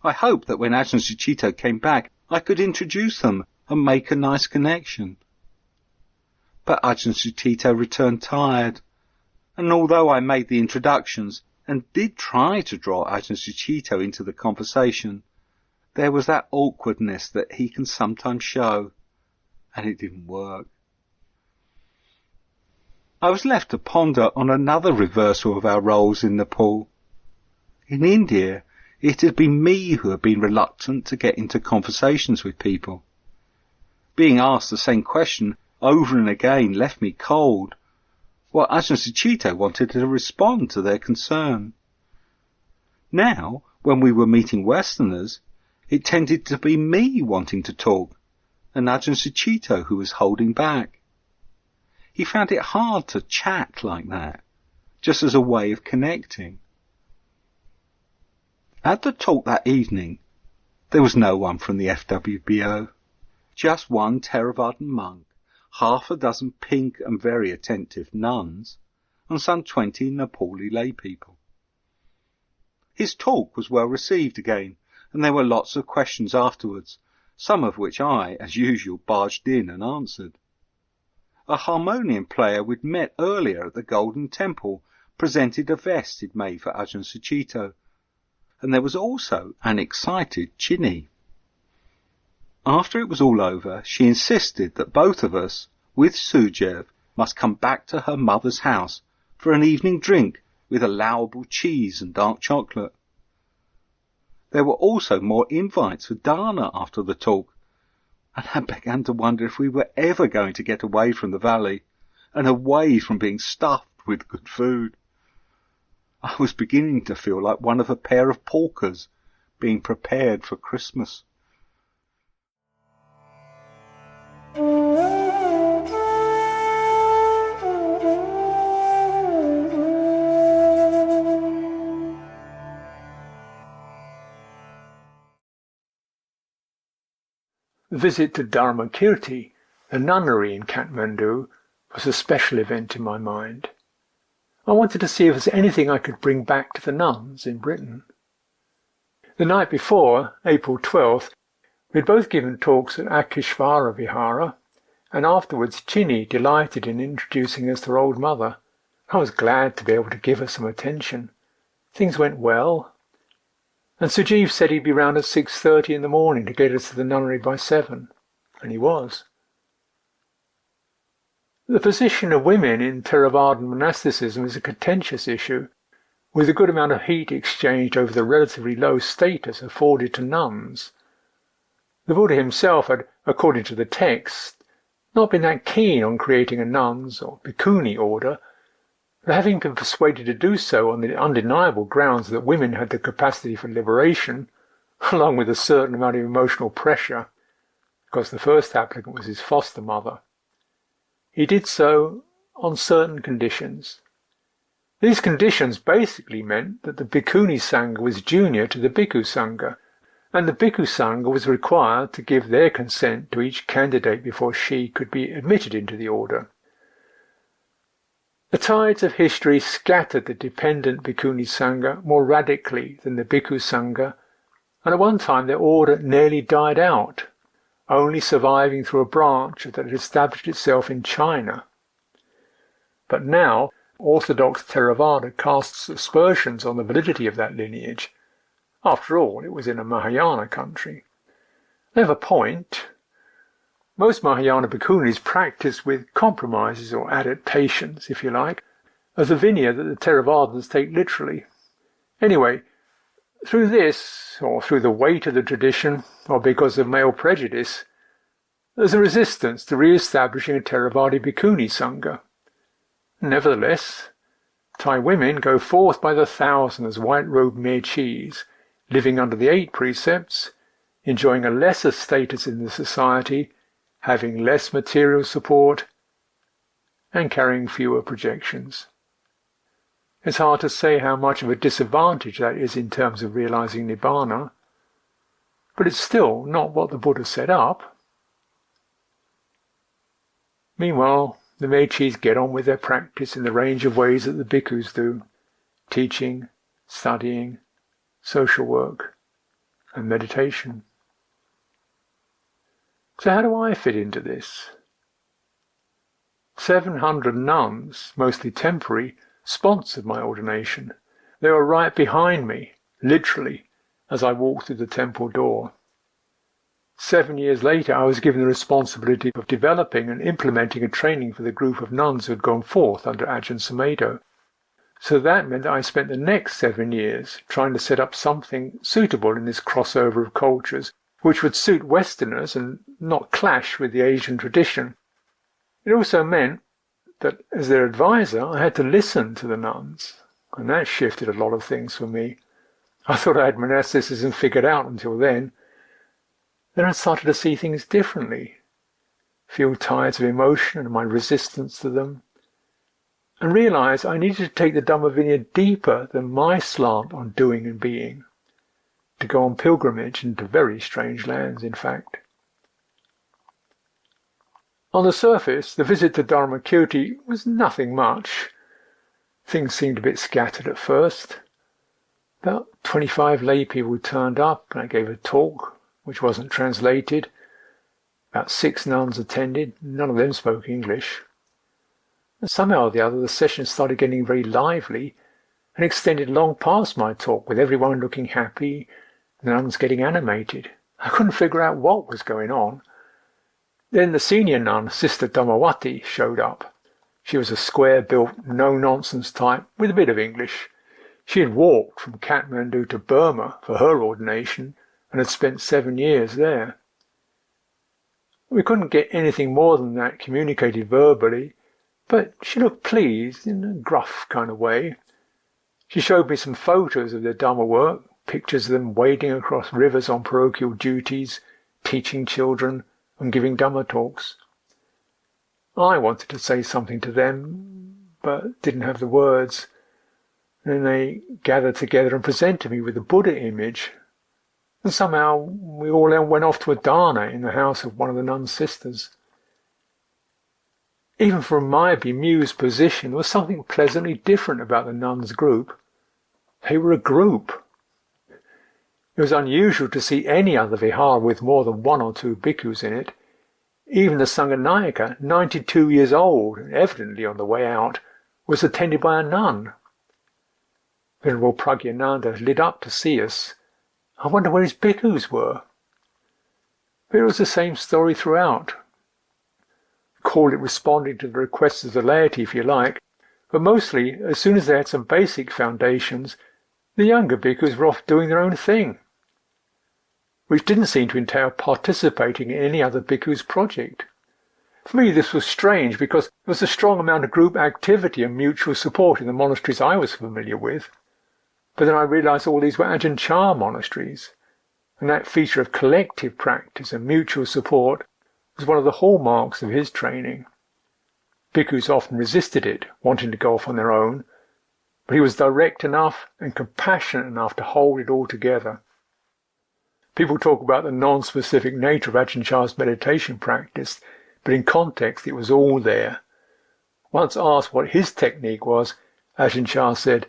C: I hoped that when Ajahn Sucitto came back, I could introduce them and make a nice connection. But Ajahn Sucitto returned tired, and although I made the introductions and did try to draw Ajahn Sucitto into the conversation, there was that awkwardness that he can sometimes show, and it didn't work. I was left to ponder on another reversal of our roles in Nepal. In India, it had been me who had been reluctant to get into conversations with people. Being asked the same question over and again left me cold, while Ajahn Sucitto wanted to respond to their concern. Now, when we were meeting Westerners, it tended to be me wanting to talk, and Ajahn Sucitto who was holding back. He found it hard to chat like that, just as a way of connecting. At the talk that evening, there was no one from the FWBO, just one Theravadan monk, half a dozen pink and very attentive nuns, and some 20 Nepali lay people. His talk was well received again, and there were lots of questions afterwards, some of which I, as usual, barged in and answered. A harmonium player we'd met earlier at the Golden Temple presented a vest he'd made for Ajahn Sucitto, and there was also an excited Chinny. After it was all over, she insisted that both of us, with Sujev, must come back to her mother's house for an evening drink with allowable cheese and dark chocolate. There were also more invites for Dana after the talk, and I began to wonder if we were ever going to get away from the valley and away from being stuffed with good food. I was beginning to feel like one of a pair of porkers being prepared for Christmas.
B: The visit to Dharmakirti, the nunnery in Kathmandu, was a special event in my mind. I wanted to see if there was anything I could bring back to the nuns in Britain. The night before, April 12th, we had both given talks at Akishvara Vihara, and afterwards Chinny delighted in introducing us to her old mother. I was glad to be able to give her some attention. Things went well, and Sujeev said he'd be round at 6:30 in the morning to get us to the nunnery by 7, and he was. The position of women in Theravadan monasticism is a contentious issue, with a good amount of heat exchanged over the relatively low status afforded to nuns. The Buddha himself had, according to the text, not been that keen on creating a nuns or bhikkhuni order, but having been persuaded to do so on the undeniable grounds that women had the capacity for liberation, along with a certain amount of emotional pressure, because the first applicant was his foster mother, he did so on certain conditions. These conditions basically meant that the Bhikkhuni Sangha was junior to the Bhikkhu Sangha, and the Bhikkhu Sangha was required to give their consent to each candidate before she could be admitted into the order. The tides of history scattered the dependent Bhikkhuni Sangha more radically than the Bhikkhu Sangha, and at one time their order nearly died out, only surviving through a branch that had established itself in China. But now, Orthodox Theravada casts aspersions on the validity of that lineage. After all, it was in a Mahayana country. They have a point. Most Mahayana bhikkhunis practice with compromises or adaptations, if you like, of the Vinaya that the Theravadins take literally. Anyway, through this, or through the weight of the tradition, or because of male prejudice, there's a resistance to re-establishing a Theravada bhikkhuni sangha. Nevertheless, Thai women go forth by the thousand as white-robed mechis, living under the 8 precepts, enjoying a lesser status in the society, having less material support, and carrying fewer projections. It's hard to say how much of a disadvantage that is in terms of realizing Nibbana, but it's still not what the Buddha set up. Meanwhile, the mechis get on with their practice in the range of ways that the bhikkhus do: teaching, studying, social work, and meditation. So how do I fit into this? 700 nuns, mostly temporary, sponsored my ordination. They were right behind me, literally, as I walked through the temple door. 7 years later, I was given the responsibility of developing and implementing a training for the group of nuns who had gone forth under Ajahn Sumedho. So that meant that I spent the next 7 years trying to set up something suitable in this crossover of cultures, which would suit Westerners and not clash with the Asian tradition. It also meant that as their advisor, I had to listen to the nuns, and that shifted a lot of things for me. I thought I had monasticism figured out until then. Then I started to see things differently, feel tides of emotion and my resistance to them, and realize I needed to take the Dhamma Vinaya deeper than my slant on doing and being, to go on pilgrimage into very strange lands, in fact. On the surface, the visit to Dharmakirti was nothing much. Things seemed a bit scattered at first. About 25 lay people turned up, and I gave a talk, which wasn't translated. About 6 nuns attended. None of them spoke English. And somehow or the other, the session started getting very lively and extended long past my talk, with everyone looking happy and the nuns getting animated. I couldn't figure out what was going on. Then the senior nun, Sister Dhammawati, showed up. She was a square-built, no-nonsense type with a bit of English. She had walked from Kathmandu to Burma for her ordination and had spent 7 years there. We couldn't get anything more than that communicated verbally, but she looked pleased in a gruff kind of way. She showed me some photos of their Dhamma work, pictures of them wading across rivers on parochial duties, teaching children and giving Dhamma talks. I wanted to say something to them, but didn't have the words. Then they gathered together and presented me with the Buddha image. And somehow we all went off to a dana in the house of one of the nun's sisters. Even from my bemused position, there was something pleasantly different about the nuns' group. They were a group. It was unusual to see any other vihara with more than 1 or 2 bhikkhus in it. Even the Sanghanayaka, 92 years old, and evidently on the way out, was attended by a nun. Venerable Pragyananda lit up to see us. I wonder where his bhikkhus were. But it was the same story throughout. Call it responding to the requests of the laity, if you like, but mostly, as soon as they had some basic foundations, the younger bhikkhus were off doing their own thing, which didn't seem to entail participating in any other bhikkhu's project. For me, this was strange because there was a strong amount of group activity and mutual support in the monasteries I was familiar with. But then I realized all these were Ajahn Chah monasteries, and that feature of collective practice and mutual support was one of the hallmarks of his training. Bhikkhus often resisted it, wanting to go off on their own, but he was direct enough and compassionate enough to hold it all together. People talk about the non-specific nature of Ajahn Chah's meditation practice, but in context it was all there. Once asked what his technique was, Ajahn Chah said,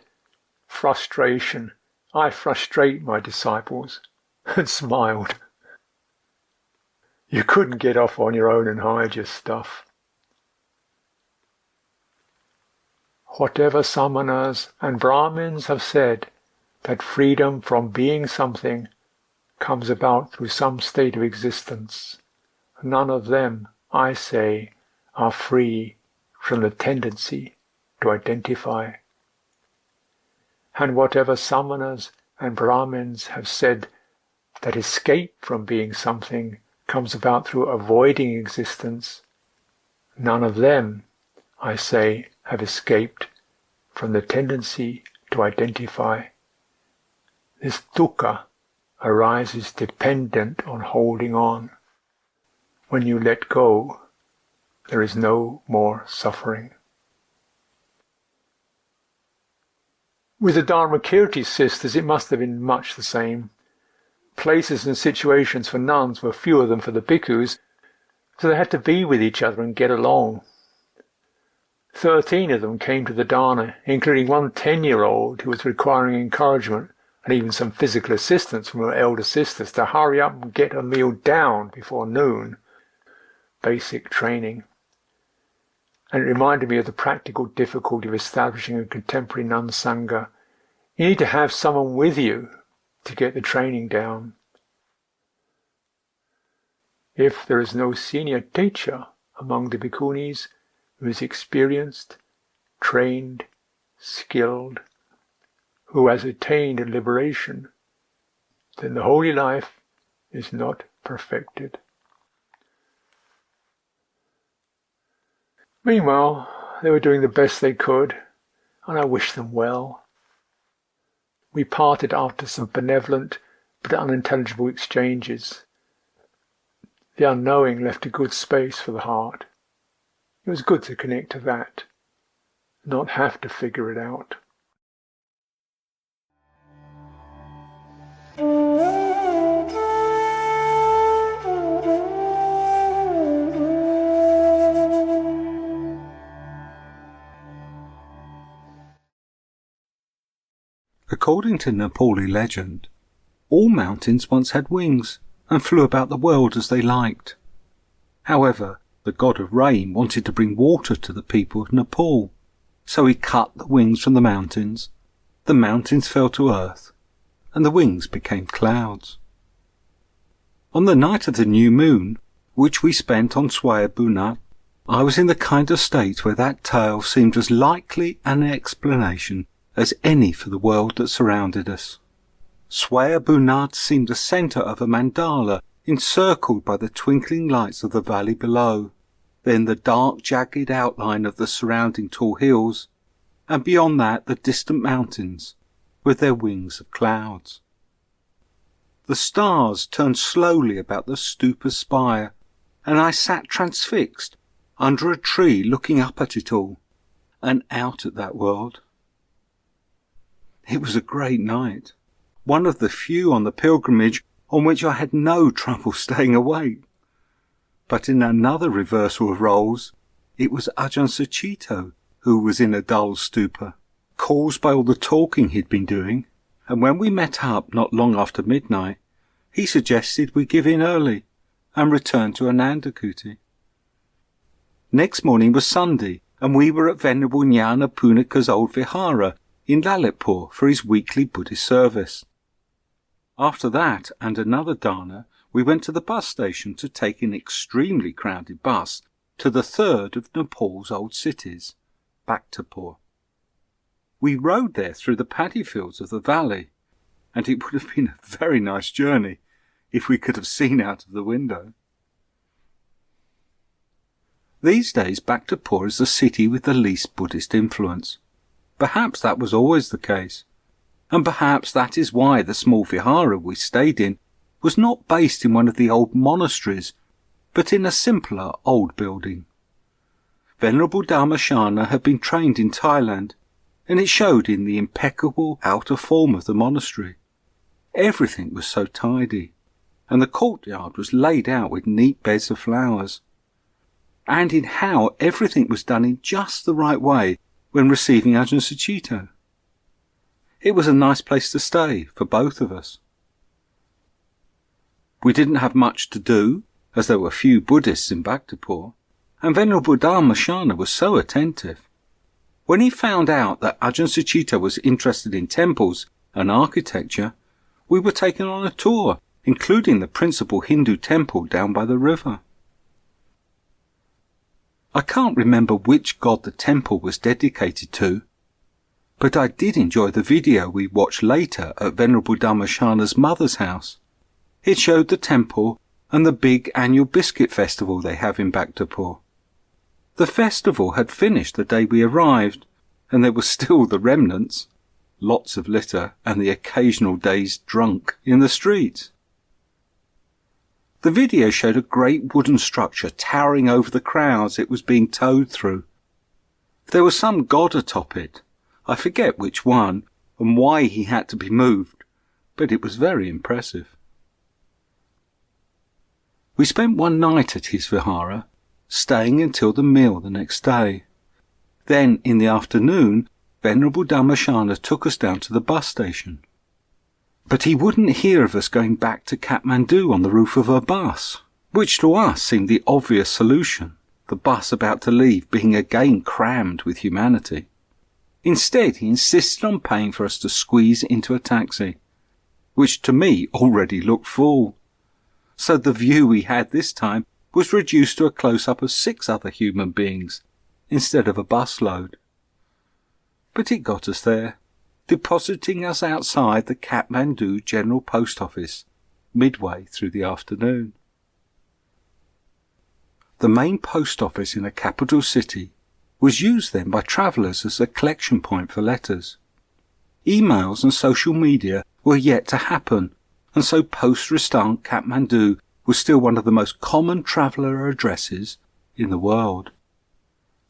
B: "Frustration. I frustrate my disciples," and smiled. You couldn't get off on your own and hide your stuff. Whatever samanas and Brahmins have said, that freedom from being something comes about through some state of existence, none of them, I say, are free from the tendency to identify. And whatever samanas and Brahmins have said that escape from being something comes about through avoiding existence, none of them, I say, have escaped from the tendency to identify. This dukkha arises dependent on holding on. When you let go, there is no more suffering. With the Dharmakirti sisters, it must have been much the same. Places and situations for nuns were fewer than for the bhikkhus, so they had to be with each other and get along. 13 of them came to the dana, including one 10-year-old who was requiring encouragement and even some physical assistance from her elder sisters to hurry up and get her meal down before noon. Basic training. And it reminded me of the practical difficulty of establishing a contemporary nun sangha. You need to have someone with you to get the training down. If there is no senior teacher among the bhikkhunis who is experienced, trained, skilled, who has attained liberation, then the holy life is not perfected. Meanwhile, they were doing the best they could, and I wished them well. We parted after some benevolent but unintelligible exchanges. The unknowing left a good space for the heart. It was good to connect to that, not have to figure it out.
C: According to Nepali legend, all mountains once had wings and flew about the world as they liked. However, the god of rain wanted to bring water to the people of Nepal, so he cut the wings from the mountains fell to earth, and the wings became clouds. On the night of the new moon, which we spent on Swayambhunath, I was in the kind of state where that tale seemed as likely an explanation as any for the world that surrounded us. Swayambhunath seemed the centre of a mandala encircled by the twinkling lights of the valley below, then the dark jagged outline of the surrounding tall hills, and beyond that the distant mountains with their wings of clouds. The stars turned slowly about the stupa's spire, and I sat transfixed under a tree looking up at it all, and out at that world. It was a great night, one of the few on the pilgrimage on which I had no trouble staying awake. But in another reversal of roles, it was Ajahn Sucitto who was in a dull stupor, caused by all the talking he'd been doing, and when we met up not long after midnight, he suggested we give in early and return to Anandakuti. Next morning was Sunday, and we were at Venerable Jnana Punika's old vihara in Lalitpur for his weekly Buddhist service. After that and another dana, we went to the bus station to take an extremely crowded bus to the third of Nepal's old cities, Bhaktapur. We rode there through the paddy fields of the valley, and it would have been a very nice journey if we could have seen out of the window. These days Bhaktapur is the city with the least Buddhist influence. Perhaps that was always the case, and perhaps that is why the small vihara we stayed in was not based in one of the old monasteries, but in a simpler old building. Venerable Dharmashana had been trained in Thailand, and it showed in the impeccable outer form of the monastery. Everything was so tidy, and the courtyard was laid out with neat beds of flowers, and in how everything was done in just the right way when receiving Ajahn Sucitto. It was a nice place to stay for both of us. We didn't have much to do, as there were few Buddhists in Bhaktapur, and Venerable Dharmashana was so attentive. When he found out that Ajahn Sucitto was interested in temples and architecture, we were taken on a tour, including the principal Hindu temple down by the river. I can't remember which god the temple was dedicated to, but I did enjoy the video we watched later at Venerable Dharmashana's mother's house. It showed the temple and the big annual biscuit festival they have in Bhaktapur. The festival had finished the day we arrived, and there were still the remnants, lots of litter and the occasional dazed drunk in the streets. The video showed a great wooden structure towering over the crowds it was being towed through. There was some god atop it. I forget which one and why he had to be moved, but it was very impressive. We spent one night at his vihara, staying until the meal the next day. Then, in the afternoon, Venerable Dharmashana took us down to the bus station. But he wouldn't hear of us going back to Kathmandu on the roof of a bus, which to us seemed the obvious solution, the bus about to leave being again crammed with humanity. Instead, he insisted on paying for us to squeeze into a taxi, which to me already looked full. So the view we had this time was reduced to a close-up of 6 other human beings, instead of a busload. But it got us there, depositing us outside the Kathmandu General Post Office, midway through the afternoon. The main post office in a capital city was used then by travellers as a collection point for letters. Emails and social media were yet to happen, and so Poste Restante Kathmandu was still one of the most common traveller addresses in the world.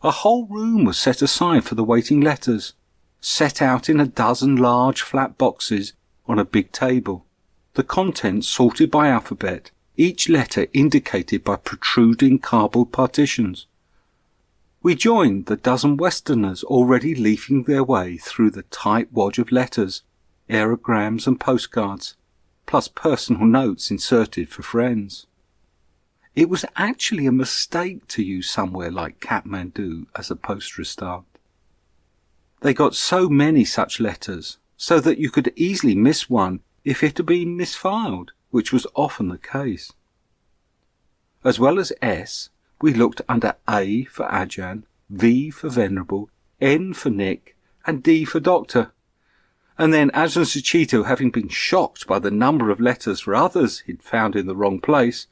C: A whole room was set aside for the waiting letters, set out in a dozen large flat boxes on a big table, the contents sorted by alphabet, each letter indicated by protruding cardboard partitions. We joined the dozen Westerners already leafing their way through the tight wodge of letters, aerograms and postcards, plus personal notes inserted for friends. It was actually a mistake to use somewhere like Kathmandu as a post restart. They got so many such letters, so that you could easily miss one if it had been misfiled, which was often the case. As well as S, we looked under A for Ajahn, V for Venerable, N for Nick, and D for Doctor. And then Ajahn Sucitto, having been shocked by the number of letters for others he'd found in the wrong place,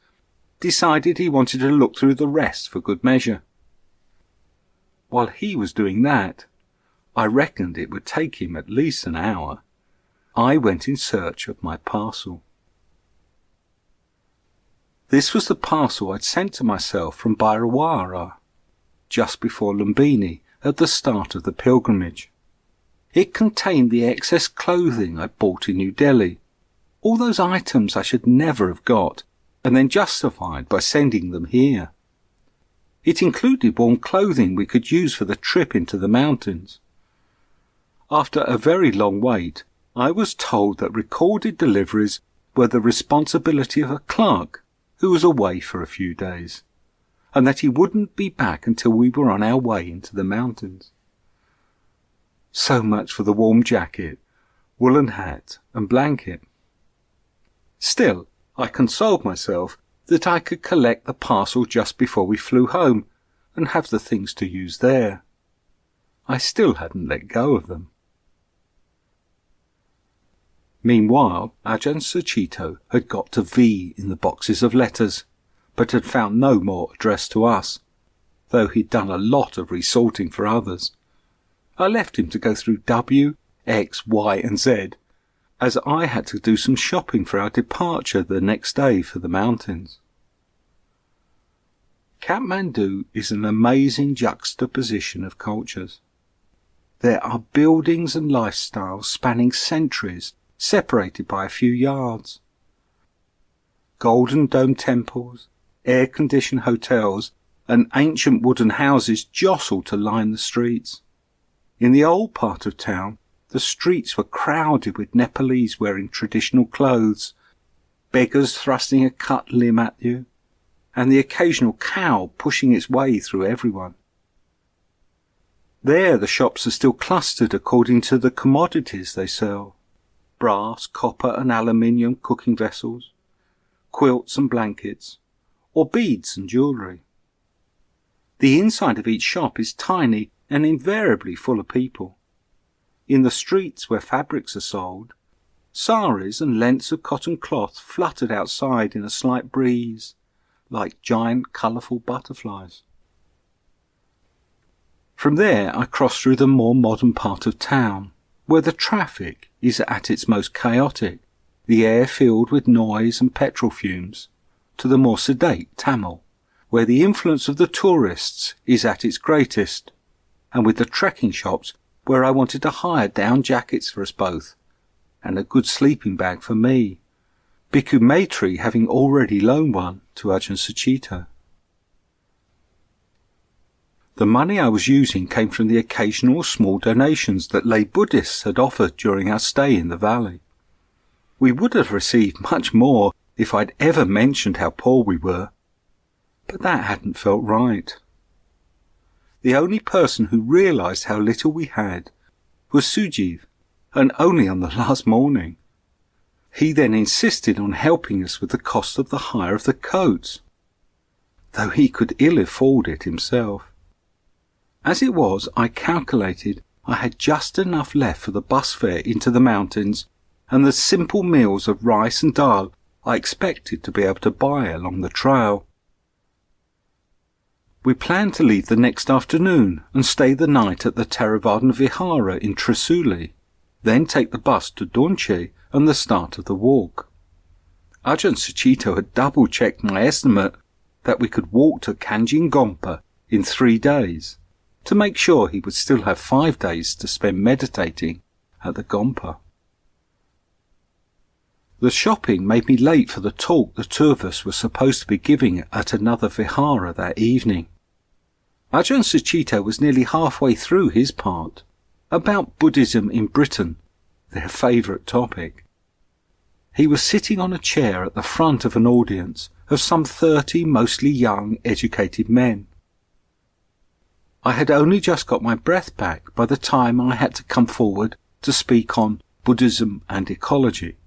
C: decided he wanted to look through the rest for good measure. While he was doing that, I reckoned it would take him at least an hour. I went in search of my parcel. This was the parcel I'd sent to myself from Bairawara, just before Lumbini at the start of the pilgrimage. It contained the excess clothing I bought in New Delhi, all those items I should never have got, and then justified by sending them here. It included warm clothing we could use for the trip into the mountains. After a very long wait, I was told that recorded deliveries were the responsibility of a clerk who was away for a few days, and that he wouldn't be back until we were on our way into the mountains. So much for the warm jacket, woolen hat, and blanket. Still, I consoled myself that I could collect the parcel just before we flew home and have the things to use there. I still hadn't let go of them. Meanwhile, Ajahn Sucitto had got to V in the boxes of letters, but had found no more addressed to us, though he'd done a lot of resorting for others. I left him to go through W, X, Y and Z, as I had to do some shopping for our departure the next day for the mountains. Kathmandu is an amazing juxtaposition of cultures. There are buildings and lifestyles spanning centuries, separated by a few yards. Golden dome temples, air-conditioned hotels, and ancient wooden houses jostle to line the streets. In the old part of town, the streets were crowded with Nepalese wearing traditional clothes, beggars thrusting a cut limb at you, and the occasional cow pushing its way through everyone. There the shops are still clustered according to the commodities they sell: brass, copper and aluminium cooking vessels, quilts and blankets, or beads and jewellery. The inside of each shop is tiny and invariably full of people. In the streets where fabrics are sold, saris and lengths of cotton cloth fluttered outside in a slight breeze, like giant colourful butterflies. From there I crossed through the more modern part of town, where the traffic is at its most chaotic, the air filled with noise and petrol fumes, to the more sedate Tamil, where the influence of the tourists is at its greatest, and with the trekking shops where I wanted to hire down jackets for us both, and a good sleeping bag for me, Bhikkhu Maitri having already loaned one to Ajahn Sucitto. The money I was using came from the occasional small donations that lay Buddhists had offered during our stay in the valley. We would have received much more if I'd ever mentioned how poor we were, but that hadn't felt right. The only person who realised how little we had was Sujiv, and only on the last morning. He then insisted on helping us with the cost of the hire of the coats, though he could ill afford it himself. As it was, I calculated I had just enough left for the bus fare into the mountains and the simple meals of rice and dal I expected to be able to buy along the trail. We planned to leave the next afternoon and stay the night at the Theravada Vihara in Trisuli, then take the bus to Donche and the start of the walk. Ajahn Sucitto had double-checked my estimate that we could walk to Kanjingompa in 3 days, to make sure he would still have 5 days to spend meditating at the Gompa. The shopping made me late for the talk the two of us were supposed to be giving at another vihara that evening. Ajahn Sucitto was nearly halfway through his part, about Buddhism in Britain, their favourite topic. He was sitting on a chair at the front of an audience of some 30 mostly young, educated men. I had only just got my breath back by the time I had to come forward to speak on Buddhism and ecology.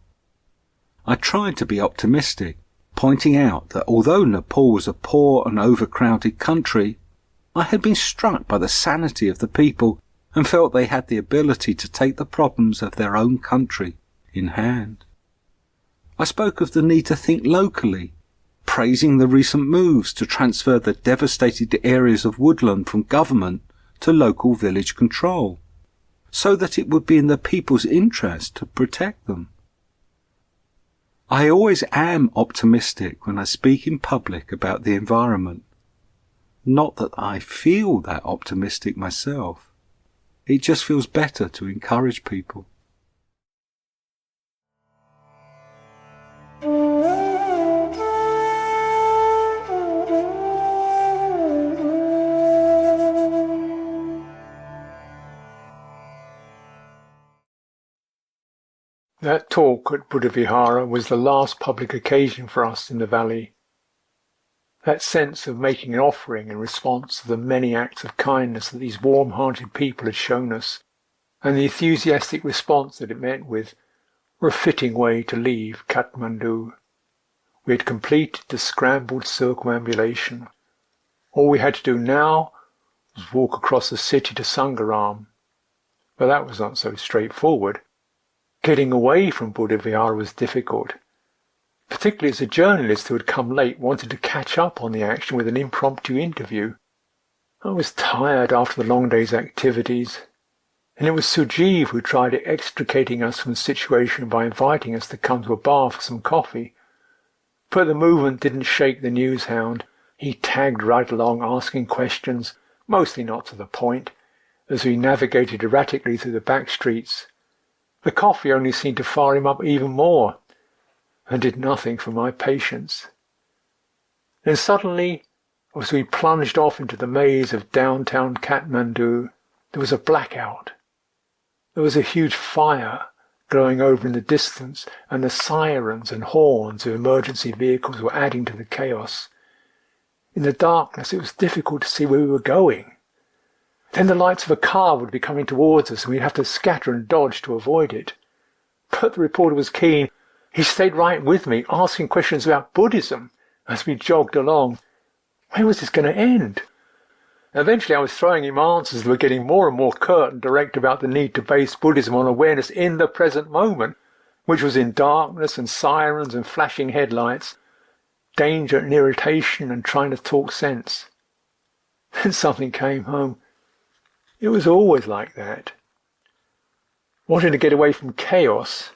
C: I tried to be optimistic, pointing out that although Nepal was a poor and overcrowded country, I had been struck by the sanity of the people and felt they had the ability to take the problems of their own country in hand. I spoke of the need to think locally, praising the recent moves to transfer the devastated areas of woodland from government to local village control, so that it would be in the people's interest to protect them. I always am optimistic when I speak in public about the environment. Not that I feel that optimistic myself. It just feels better to encourage people.
B: That talk at Buddha Vihara was the last public occasion for us in the valley. That sense of making an offering in response to the many acts of kindness that these warm-hearted people had shown us, and the enthusiastic response that it met with, were a fitting way to leave Kathmandu. We had completed the scrambled circumambulation. All we had to do now was walk across the city to Sangaram. But that was not so straightforward. Getting away from Buddha Vihara was difficult, particularly as a journalist who had come late wanted to catch up on the action with an impromptu interview. I was tired after the long day's activities, and it was Sujeev who tried extricating us from the situation by inviting us to come to a bar for some coffee. But the movement didn't shake the news hound. He tagged right along, asking questions, mostly not to the point, as we navigated erratically through the back streets. The coffee only seemed to fire him up even more, and did nothing for my patience. Then suddenly, as we plunged off into the maze of downtown Kathmandu, there was a blackout. There was a huge fire glowing over in the distance, and the sirens and horns of emergency vehicles were adding to the chaos. In the darkness, it was difficult to see where we were going. Then the lights of a car would be coming towards us, and we'd have to scatter and dodge to avoid it. But the reporter was keen. He stayed right with me, asking questions about Buddhism as we jogged along. When was this going to end? Eventually I was throwing him answers that were getting more and more curt and direct about the need to base Buddhism on awareness in the present moment, which was in darkness and sirens and flashing headlights, danger and irritation and trying to talk sense. Then something came home. It was always like that. Wanting to get away from chaos,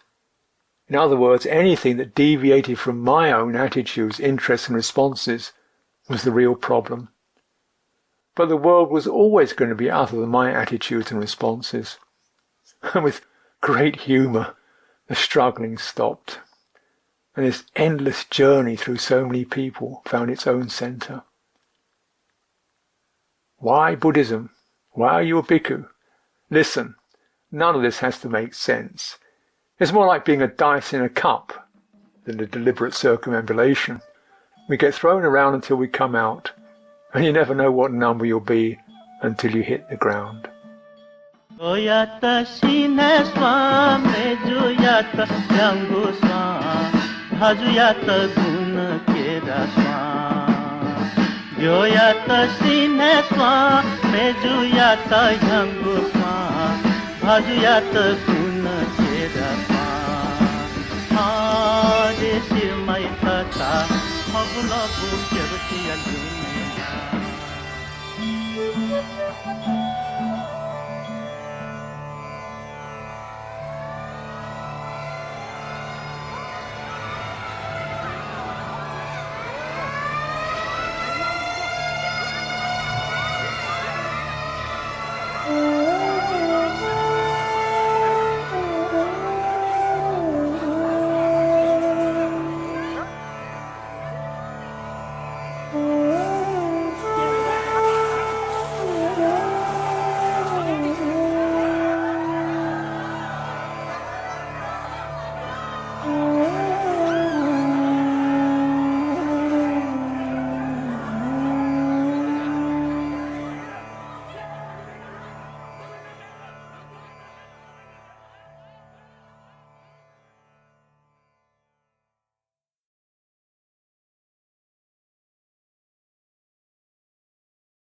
B: in other words, anything that deviated from my own attitudes, interests and responses, was the real problem. But the world was always going to be other than my attitudes and responses. And with great humour, the struggling stopped, and this endless journey through so many people found its own centre. Why Buddhism? Why are you a bhikkhu? Listen, none of this has to make sense. It's more like being a dice in a cup than a deliberate circumambulation. We get thrown around until we come out, and you never know what number you'll be until you hit the ground.